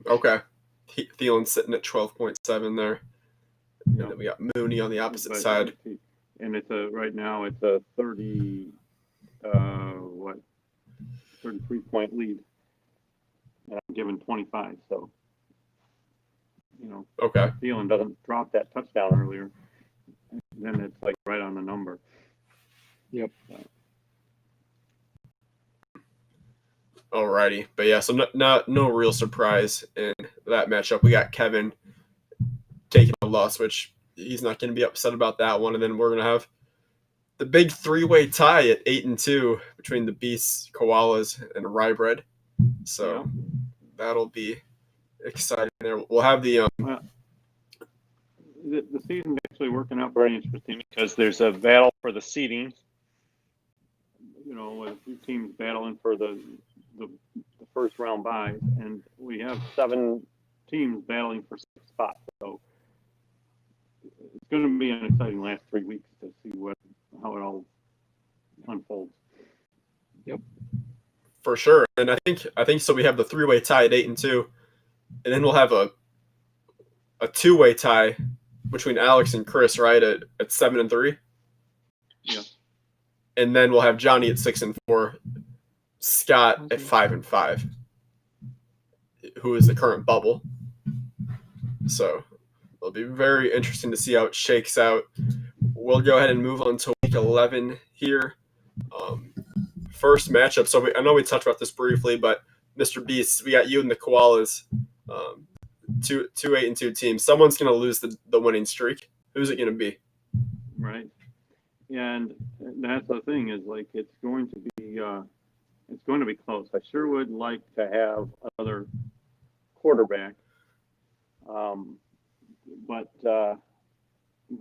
Okay, Thielen's sitting at 12.7 there. Yeah. And then we got Mooney on the opposite But- side. And right now it's a 33 point lead. And I'm giving 25, so Okay. Thielen doesn't drop that touchdown earlier, then it's like right on the number. Yep. Alrighty, but yeah, so no real surprise in that matchup. We got Kevin taking a loss, which he's not going to be upset about that one, and then we're going to have the big three-way tie at 8-2 between the Beasts, Koalas, and Rye-Bread. So that'll be exciting. There, we'll have the The season's actually working out very interesting because there's a battle for the seeding. With a few teams battling for the first round buys, and we have 7 teams battling for 6 spots. So it's going to be an exciting last 3 weeks to see how it all unfolds. for sure. And I think so. We have the three-way tie at 8-2, and then we'll have a two-way tie between Alex and Chris, right, at 7-3. Yeah. And then we'll have Johnny at 6-4, Scott at 5-5, who is the current bubble. So it'll be very interesting to see how it shakes out. We'll go ahead and move on to week 11 here. First matchup. So I know we touched about this briefly, but Mr. Beast, we got you and the Koalas. Two 8-2 teams. Someone's going to lose the winning streak. Who's it going to be? Right. And that's the thing is like it's going to be close. I sure would like to have another quarterback, but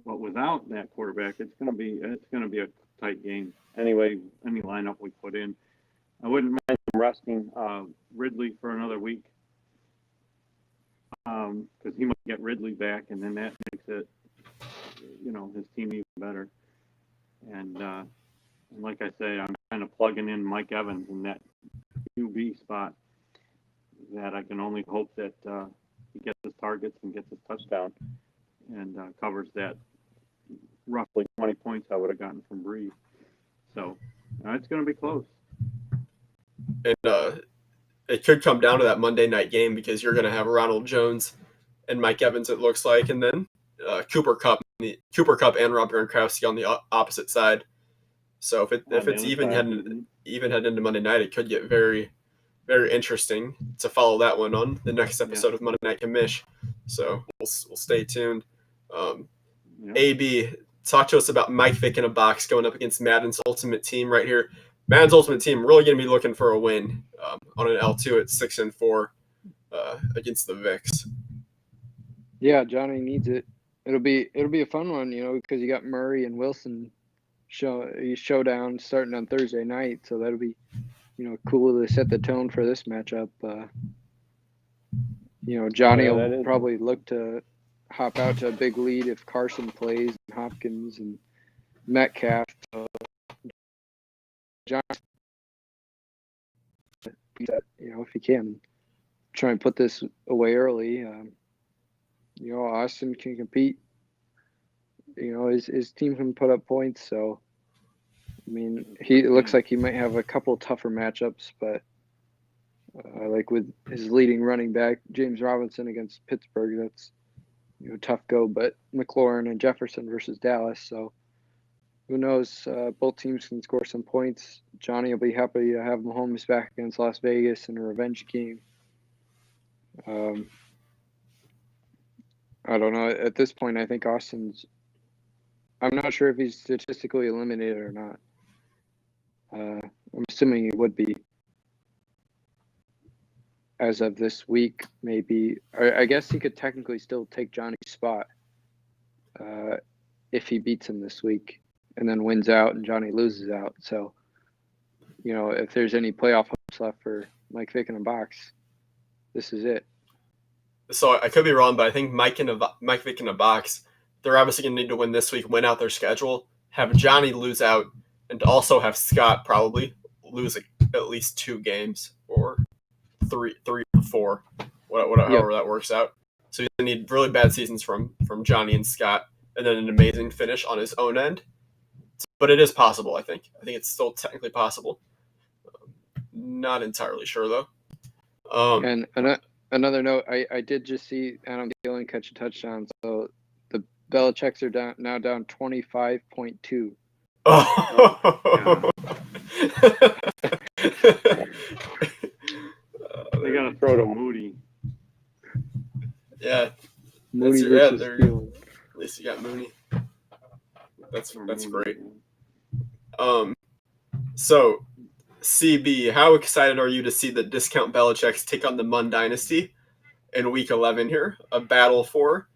without that quarterback, it's going to be a tight game. Anyway, any lineup we put in, I wouldn't mind resting Ridley for another week because he might get Ridley back, and then that makes it his team even better. And like I say, I'm kind of plugging in Mike Evans in that QB spot. That I can only hope that he gets his targets and gets his touchdown and covers that roughly 20 points I would have gotten from Breeze. So it's going to be close. And it could come down to that Monday night game because you're going to have Ronald Jones and Mike Evans, it looks like, and then Cooper Kupp and Rob Gronkowski on the opposite side. So if it's even heading into Monday night, it could get very, very interesting to follow that one on the next episode of Monday Night Commish. So we'll stay tuned. AB, talk to us about Mike Vick in a box going up against Madden's Ultimate Team right here. Madden's Ultimate Team really going to be looking for a win on an L2 at 6-4 against the Vicks. Yeah, Johnny needs it. It'll be a fun one, because you got Murray and Wilson showdown starting on Thursday night, so that'll be cool to set the tone for this matchup. Johnny will probably look to hop out to a big lead if Carson plays, and Hopkins and Metcalf. John, if he can try and put this away early, Austin can compete. His team can put up points, so it looks like he might have a couple tougher matchups, but like with his leading running back James Robinson against Pittsburgh, that's tough go. But McLaurin and Jefferson versus Dallas, so who knows? Both teams can score some points. Johnny will be happy to have Mahomes back against Las Vegas in a revenge game. I don't know. At this point, I think Austin's. I'm not sure if he's statistically eliminated or not. I'm assuming he would be. as of this week, maybe. Or I guess he could technically still take Johnny's spot if he beats him this week and then wins out and Johnny loses out. So, if there's any playoff hopes left for Mike Vick in a box, this is it. So I could be wrong, but I think Mike Vick in a box, they're obviously going to need to win this week, win out their schedule, have Johnny lose out, and also have Scott probably lose at least 2 games or three or 4, however that works out. So he's going to need really bad seasons from Johnny and Scott, and then an amazing finish on his own end. But it is possible, I think. I think it's still technically possible. Not entirely sure, though. And another note, I did just see Adam Thielen catch a touchdown, so the Belichick's are now down 25.2. Oh. They got to throw to Moody. Yeah. Moody versus Thielen. At least you got Mooney. That's Moody. great. So CB, how excited are you to see the Discount Belichick's take on the Mun Dynasty in Week 11 here? A battle for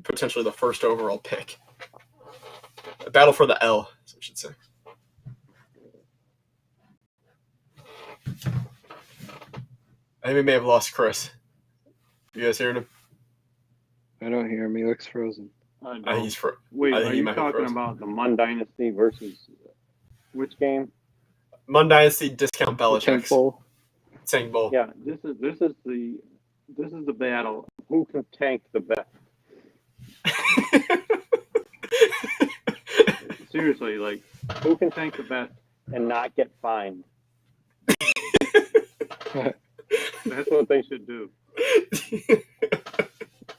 potentially the first overall pick. A battle for the L, as we should say. I think we may have lost Chris. You guys hearing him? I don't hear him. He looks frozen. He's Wait, I think are he you might be talking frozen. about the Mun Dynasty versus which game? Mun Dynasty Discount Belichick's. Tank Bowl. Tank Bowl. Yeah, this is the battle. Who can tank the best? Seriously, like, who can tank the best and not get fined? That's what they should do.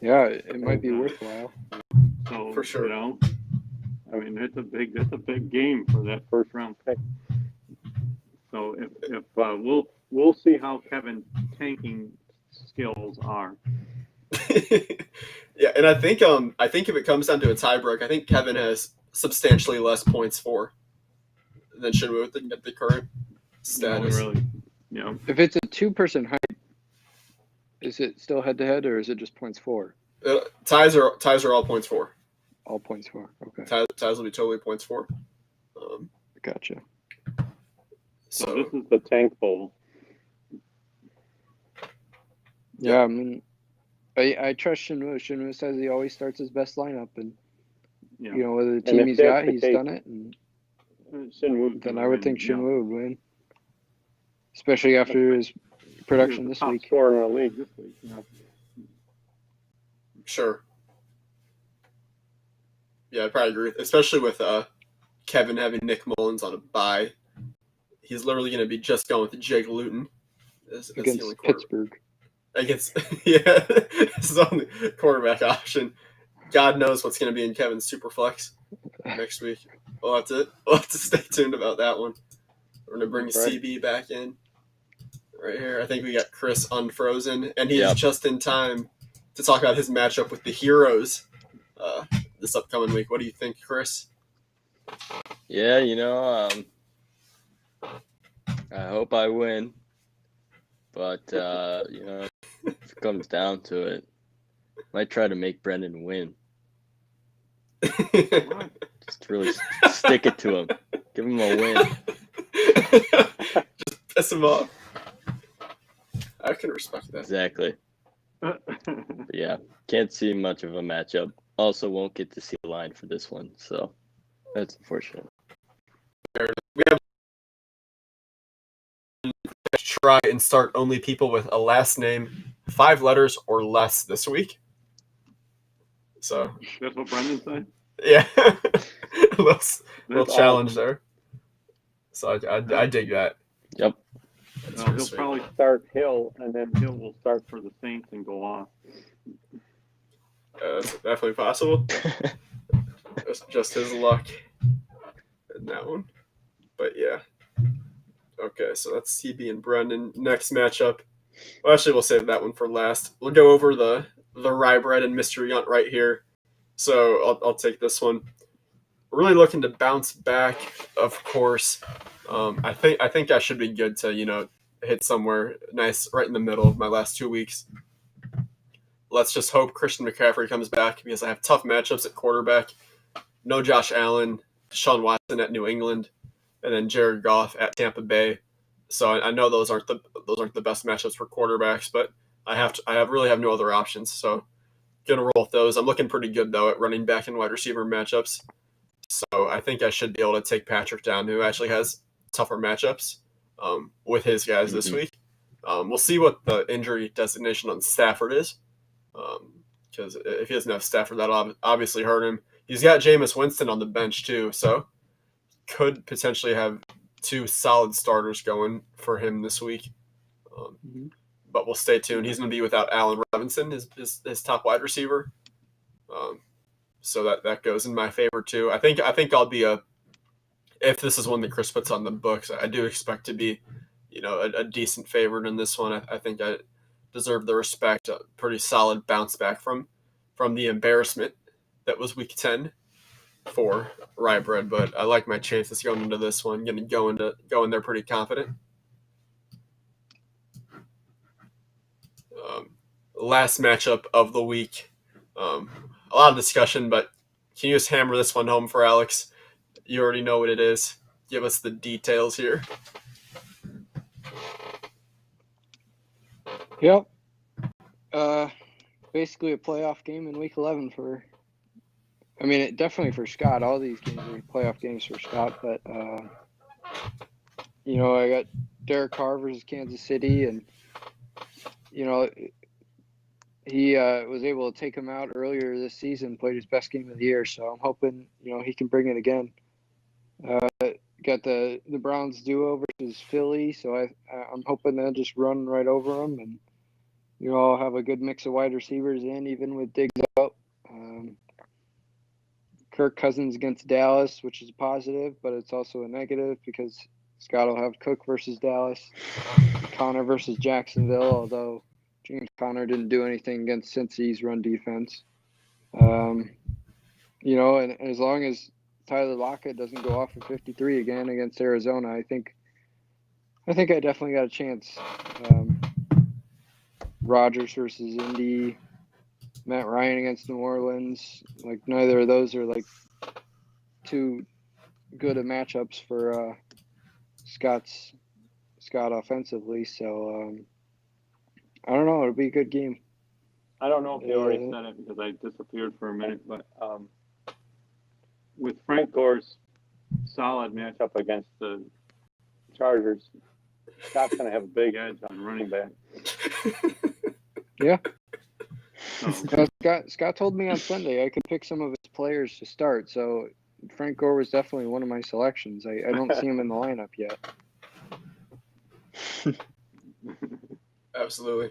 Yeah, it might be worthwhile. So, For sure. I mean, it's a big game for that first round pick. So if we'll see how Kevin's tanking skills are. Yeah, and I think if it comes down to a tiebreak, I think Kevin has substantially less points for than Shinwoo at the current status. Really, If it's a 2-person hype, is it still head-to-head or is it just points for? Ties are all points for. All points for. Okay, Ties will be totally points for. gotcha. So this is the tank bowl. Yeah, I mean, I trust Shinwoo. Shinwoo says he always starts his best lineup, and Yeah. with the And team if he's that's got, the he's case, done it, and Shinwoo then can I would win, think yeah. Shinwoo would win, especially after his production He was this the top week. scorer in the league this week. Sure. Yeah, I probably agree, especially with Kevin having Nick Mullins on a bye. He's literally going to be just going with Jake Luton as the Against only quarterback. Pittsburgh. His only quarterback option. God knows what's going to be in Kevin's Superflex next week. We'll have to stay tuned about that one. We're going to bring Right. CB back in right here. I think we got Chris unfrozen, and he's Yep. just in time to talk about his matchup with the Heroes this upcoming week. What do you think, Chris? Yeah, I hope I win. But, if it comes down to it, I might try to make Brendan win. Just really stick it to him. Give him a win. Just piss him off. I can respect that. Exactly. But yeah, can't see much of a matchup. Also won't get to see the line for this one. So that's unfortunate. We have to try and start only people with a last name 5 letters or less this week. So That's what Brendan said. yeah, little That's challenge awesome. there. So I dig that. Yep. That's He'll pretty sweet. probably start Hill, and then Hill will start for the Saints and go off. That's definitely possible. just his luck in that one. But yeah. Okay, so that's CB and Brendan. Next matchup. Well, actually, we'll save that one for last. We'll go over the rye bread and mystery hunt right here. So I'll take this one. Really looking to bounce back, of course. I think I should be good to hit somewhere nice right in the middle of my last 2 weeks. Let's just hope Christian McCaffrey comes back because I have tough matchups at quarterback. No Josh Allen, Deshaun Watson at New England, and then Jared Goff at Tampa Bay. So I know those aren't the best matchups for quarterbacks, but I really have no other options. So gonna roll with those. I'm looking pretty good though at running back and wide receiver matchups. So I think I should be able to take Patrick down, who actually has tougher matchups with his guys this week. We'll see what the injury designation on Stafford is, because if he doesn't have Stafford, that'll obviously hurt him. He's got Jameis Winston on the bench too, so could potentially have 2 solid starters going for him this week. But we'll stay tuned. He's going to be without Allen Robinson, his top wide receiver. So that goes in my favor too. I think I'll be if this is one that Chris puts on the books, I do expect to be, a decent favorite in this one. I think I deserve the respect. A pretty solid bounce back from the embarrassment that was week 10 for Rye Bread, but I like my chances going into this one. Going to go in there pretty confident. Last matchup of the week. A lot of discussion, but can you just hammer this one home for Alex? You already know what it is. Give us the details here. Yep. Basically a playoff game in week 11 definitely for Scott. All these games are playoff games for Scott, but I got Derek Carr versus Kansas City, and he was able to take him out earlier this season, played his best game of the year. So I'm hoping, he can bring it again. Got the Browns duo versus Philly. So I'm hoping they'll just run right over them, and I'll have a good mix of wide receivers in, even with Diggs out. Kirk Cousins against Dallas, which is a positive, but it's also a negative because Scott will have Cook versus Dallas, Connor versus Jacksonville, although James Conner didn't do anything against Cincy's run defense. And as long as Tyler Lockett doesn't go off for 53 again against Arizona, I think I definitely got a chance. Rodgers versus Indy, Matt Ryan against New Orleans. Like, neither of those are too good of matchups for Scott offensively. So I don't know. It'll be a good game. I don't know if they already said it because I disappeared for a minute, but with Frank Gore's solid matchup against the Chargers, Scott's going to have a big edge on running back. Yeah. So, Scott told me on Sunday I could pick some of his players to start, so Frank Gore was definitely one of my selections. I don't see him in the lineup yet. Absolutely.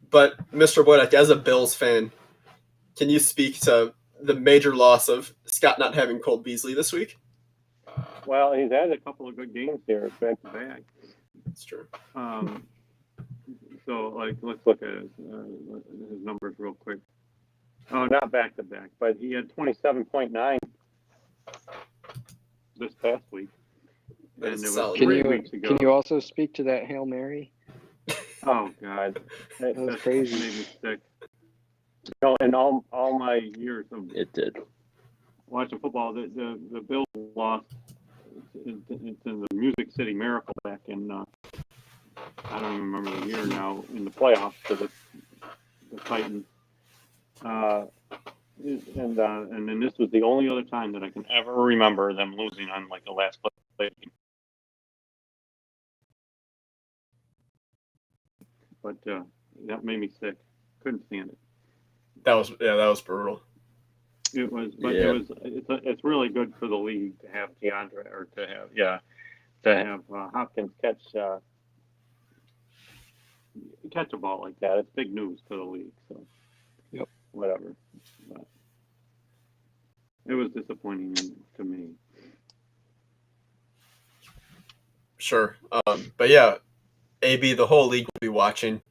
But Mr. Boydek, as a Bills fan, can you speak to the major loss of Scott not having Cole Beasley this week? well, he's had a couple of good games here back to back. That's true. So, let's look at his numbers real quick. Oh, not back to back, but he had 27.9 this past week. And it was solid. 3 weeks ago. Can you also speak to that Hail Mary? Oh God, That was crazy. Made me sick. In all my years of It did. watching football, the Bills lost. It's in the Music City Miracle back in I don't even remember the year now, in the playoffs to the Titans. And then this was the only other time that I can ever remember them losing on the last play. But that made me sick. Couldn't stand it. That was brutal. It was, but Yeah. it's really good for the league to have DeAndre or to have Hopkins catch a ball like that. It's big news for the league. So, Yep. Whatever. But it was disappointing to me. Sure. But yeah, AB, the whole league will be watching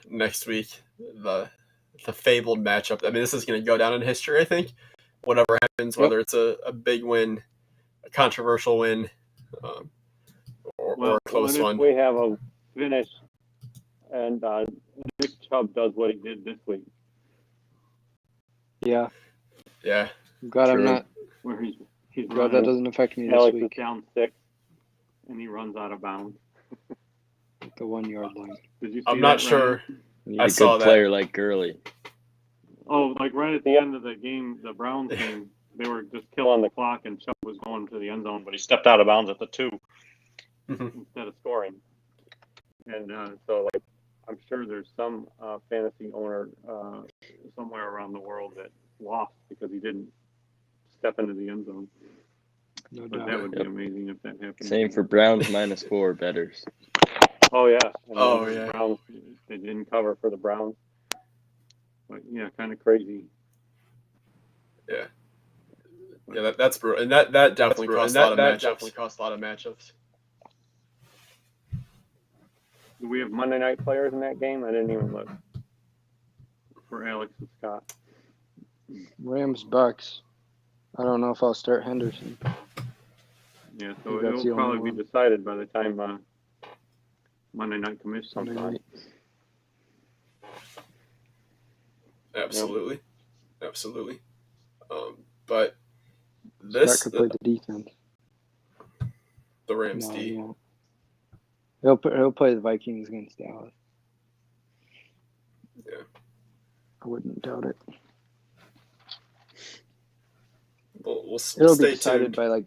next week. The fabled matchup. I mean, this is going to go down in history, I think. Whatever happens, whether it's a big win, a controversial win, or a close one. We have finish, and Nick Chubb does what he did this week, Yeah, Yeah. I'm glad I'm True. not. where he's Glad that running. doesn't affect me this Alex is week. down 6, and he runs out of bounds. At the 1 yard line. Did you see I'm not that, sure. You need I a saw good that. player like Gurley. Oh, like right at the end of the game, the Browns game, they were just killing the clock, and Chubb was going to the end zone, but he stepped out of bounds at the 2 instead of scoring. And so, like, I'm sure there's some fantasy owner somewhere around the world that lost because he didn't step into the end zone. No But doubt. that would be Yep. amazing if that happened. Same for Browns -4 betters. Oh yeah. And Oh, then the yeah. Browns, they didn't cover for the Browns. But yeah, kind of crazy. Yeah. Yeah, that's brutal. And that definitely costs a lot of matchups. Do we have Monday night players in that game? I didn't even look. For Alex and Scott. Rams Bucks. I don't know if I'll start Henderson. Yeah, I so think that's the it'll only probably be one. decided by the time Monday night commission Sunday comes on. night. Absolutely. But Scott this could play the defense. the Rams No, D. he won't. He'll play the Vikings against Dallas. Yeah. I wouldn't doubt it. We'll It'll stay be decided tuned. by like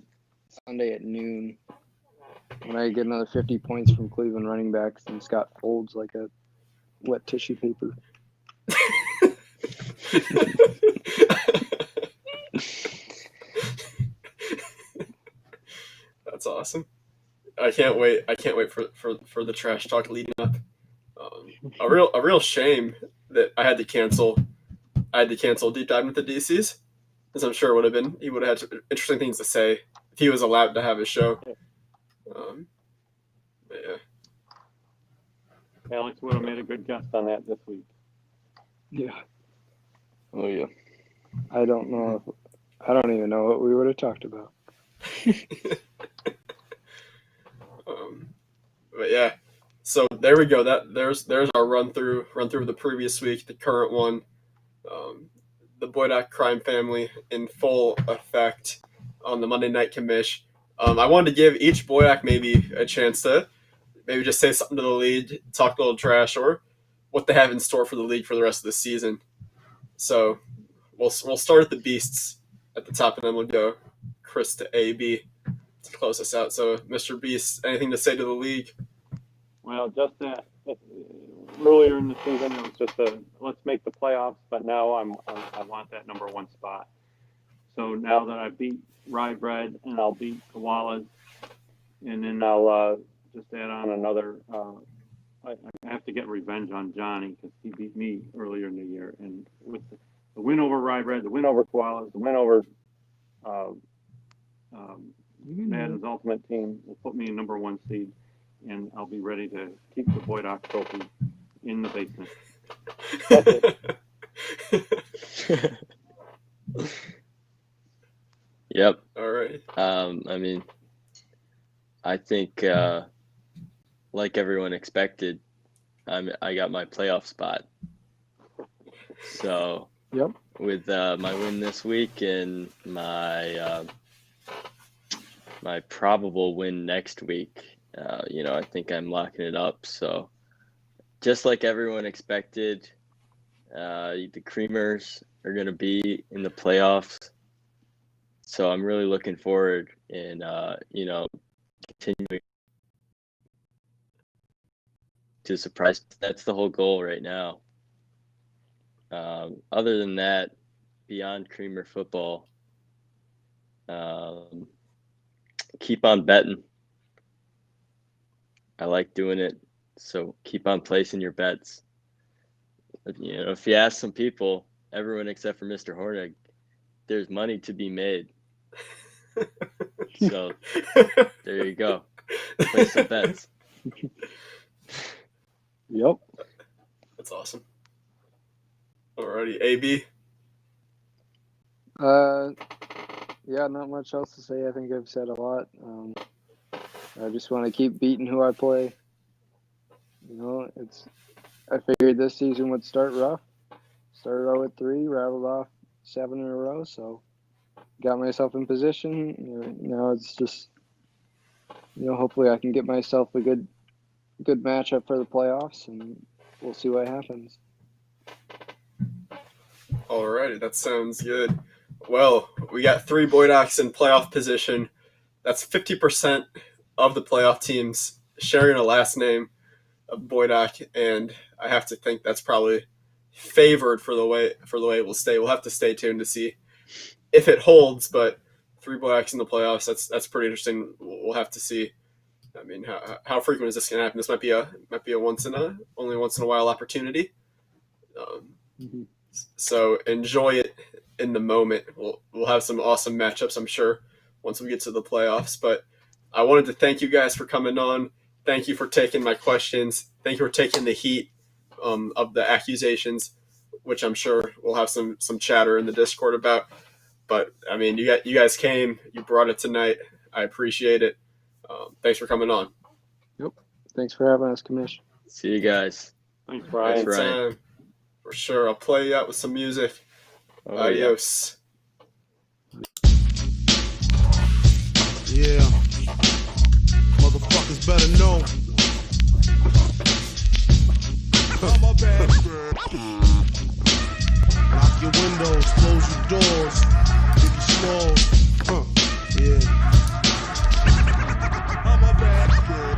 Sunday at noon. When I get another 50 points from Cleveland running backs and Scott folds like a wet tissue paper. That's awesome. I can't wait for the trash talk leading up. A real shame that I had to cancel Deep Dive with the DCs, as I'm sure he would have had interesting things to say if he was allowed to have his show. But yeah. Alex would have made a good guest on that this week. Yeah. Oh yeah. I don't even know what we would have talked about. But yeah, so there we go. There's our run through of the previous week, the current one, the Boydock crime family in full effect on the Monday Night Commish. I wanted to give each Boydock maybe a chance to maybe just say something to the league, talk a little trash, or what they have in store for the league for the rest of the season. So we'll start at the Beasts at the top, and then we'll go Chris to AB to close us out. So, Mr. Beast, anything to say to the league? Well, just that earlier in the season, it was just let's make the playoffs, but now I want that number 1 spot. So now that I beat Rye Bread and I'll beat Koalas, and then I'll just add on another. I have to get revenge on Johnny because he beat me earlier in the year, and with the win over Rye Bread, the win over Koalas, the win over Madden's Ultimate Team will put me in number 1 seed, and I'll be ready to keep the Boydock trophy in the basement. Yep. All right. I mean, I think like everyone expected, I got my playoff spot. So Yep. with my win this week and my my probable win next week, I think I'm locking it up. So just like everyone expected, the Creamers are going to be in the playoffs. So I'm really looking forward and, continuing to surprise. That's the whole goal right now. Other than that, beyond Creamer football, keep on betting. I like doing it. So keep on placing your bets. If you ask some people, everyone except for Mr. Hornig, there's money to be made. So there you go. Place some bets. Yep. That's awesome. Alrighty, AB. Yeah, not much else to say. I think I've said a lot. I just want to keep beating who I play. You know, I figured this season would start rough. Started out with 3, rattled off 7 in a row, so got myself in position. Now it's just, hopefully I can get myself a good matchup for the playoffs, and we'll see what happens. Alrighty, that sounds good. Well, we got 3 Boydocks in playoff position. That's 50% of the playoff teams sharing a last name of Boydock, and I have to think that's probably favored for the way it will stay. We'll have to stay tuned to see if it holds, but 3 Boydocks in the playoffs, that's pretty interesting. We'll have to see. I mean, how frequent is this going to happen? This might be a once in a while opportunity. So enjoy it in the moment. We'll have some awesome matchups, I'm sure, once we get to the playoffs. But I wanted to thank you guys for coming on. Thank you for taking my questions. Thank you for taking the heat of the accusations, which I'm sure we'll have some chatter in the Discord about. But I mean, you guys came, you brought it tonight. I appreciate it. Thanks for coming on. Yep. Thanks for having us, Commish. See you guys. Thanks, Brian. Thanks, Ryan. For sure. I'll play you out with some music. Oh, Adios. Yeah. Motherfuckers better know. I'm a bad girl. Lock your windows, close your doors. Biggie Smalls. Yeah. I'm a bad girl.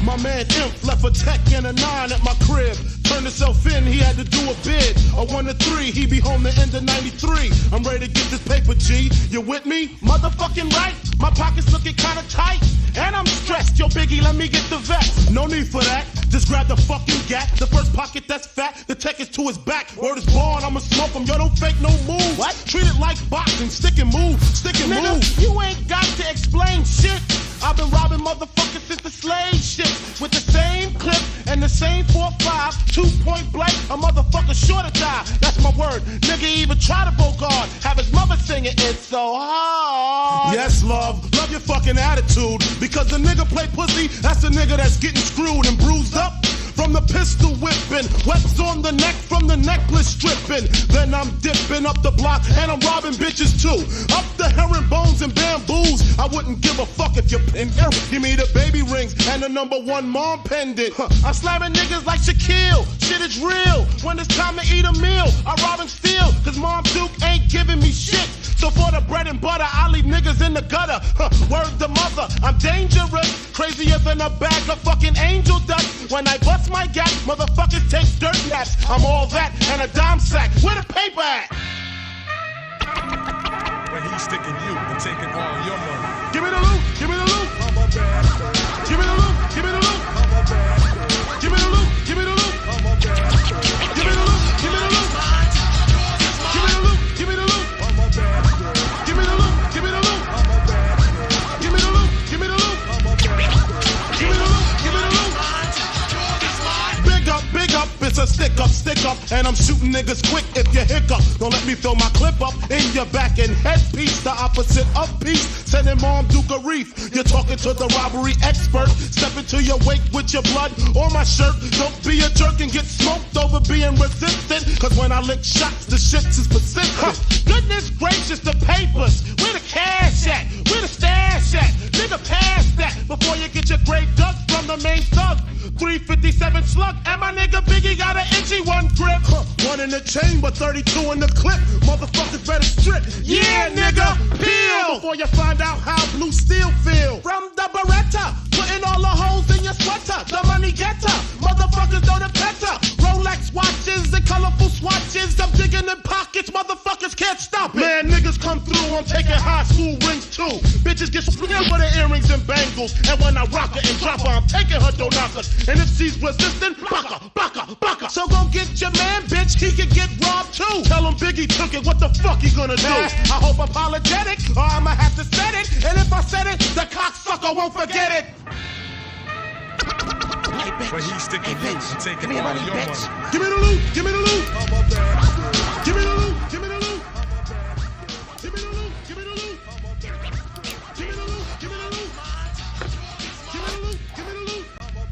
My man Imp left a tech and a 9 at my crib. Turned himself in, he had to do a bid. A 1 to 3, he be home the end of 93. I'm ready to get this paper, G. You with me? Motherfucking right. My pockets looking kinda tight. And I'm stressed. Yo, Biggie, let me get the vest. No need for that. Just grab the fucking gat. The first pocket that's fat. The tech is to his back. Word is born, I'ma smoke him. Yo, don't fake no move. What? Treat it like boxing. Stick and move. Stick and move. You ain't got to explain shit. I've been robbing motherfuckers since the slave shit. With the same clip and the same 4.5. 2-point blank. A motherfucker sure to die. That's my word. Nigga even try to bogart. Have his mother singing It's So Hard. Yes, love. Love your fucking attitude. Because the nigga play pussy, that's the nigga that's getting screwed and bruised up. From the pistol whipping, webs on the neck from the necklace stripping. Then I'm dipping up the block and I'm robbing bitches too. Up the herringbones and bamboos. I wouldn't give a fuck if you're in there. Give me the baby rings and the #1 mom pendant. I'm slamming niggas like Shaquille. Shit is real. When it's time to eat a meal, I rob and steal. Cause Mom Duke ain't giving me shit. So for the bread and butter, I leave niggas in the gutter. Word the mother, I'm dangerous. Crazier than a bag of fucking angel dust. When I bust my gap, motherfuckers take dirt naps. I'm all that and a dime sack. Where the paper at? But he's sticking you and taking all your money. Give me the loot, give me the loot. I'm a bad girl. Give me the loot, give me the loot. I'm a bad girl. Give me the loot, give me the loot. I'm a bad girl. Give me the loot, give me the loot. Give me the loot, give me the loot. I'm a bad girl. Give me the loot, give me the loot. I'm a bad girl. Give me the loot, give me the loot. I'm a bad girl. Give me the loot, give me the loot. Big up, it's a stick up, and I'm shooting niggas quick if you hiccup. Don't let me throw my clip up in your back and headpiece, the opposite of peace. Sending Mom Duke a reef. You're talking to the robbery expert. Step into your wake with your blood on my shirt. Don't be a jerk and get smoked over being resistant. Cause when I lick shots, the shit is persistent. Goodness gracious, the papers. Where the cash at? Where the stash at? Nigga, pass that before you get your grave dug from the main thug. 357 slug, and my nigga Biggie got an itchy 1 grip. 1 in the chamber, 32 in the clip. Motherfuckers better strip. Yeah, nigga, peel before you find out how blue steel feel. From the Beretta, putting all the holes in your sweater. The money getter, motherfuckers know the better. Rolex watches and colorful swatches. I'm digging in pockets, motherfuckers can't stop it. Man, niggas come through, I'm taking high school rings too. Bitches get split with her earrings and bangles. And when I rock her and drop her, I'm taking her knockers. And if she's resistant, baka, baka, baka. So go get your man, bitch, he could get robbed too. Tell him Biggie took it, what the fuck he gonna do? I hope apologetic, or I'ma have to set it. And if I said it, the cocksucker won't forget it. Hey, but he's sticking you and taking all your money. Give me the loot, give me the loot. Give me the loot.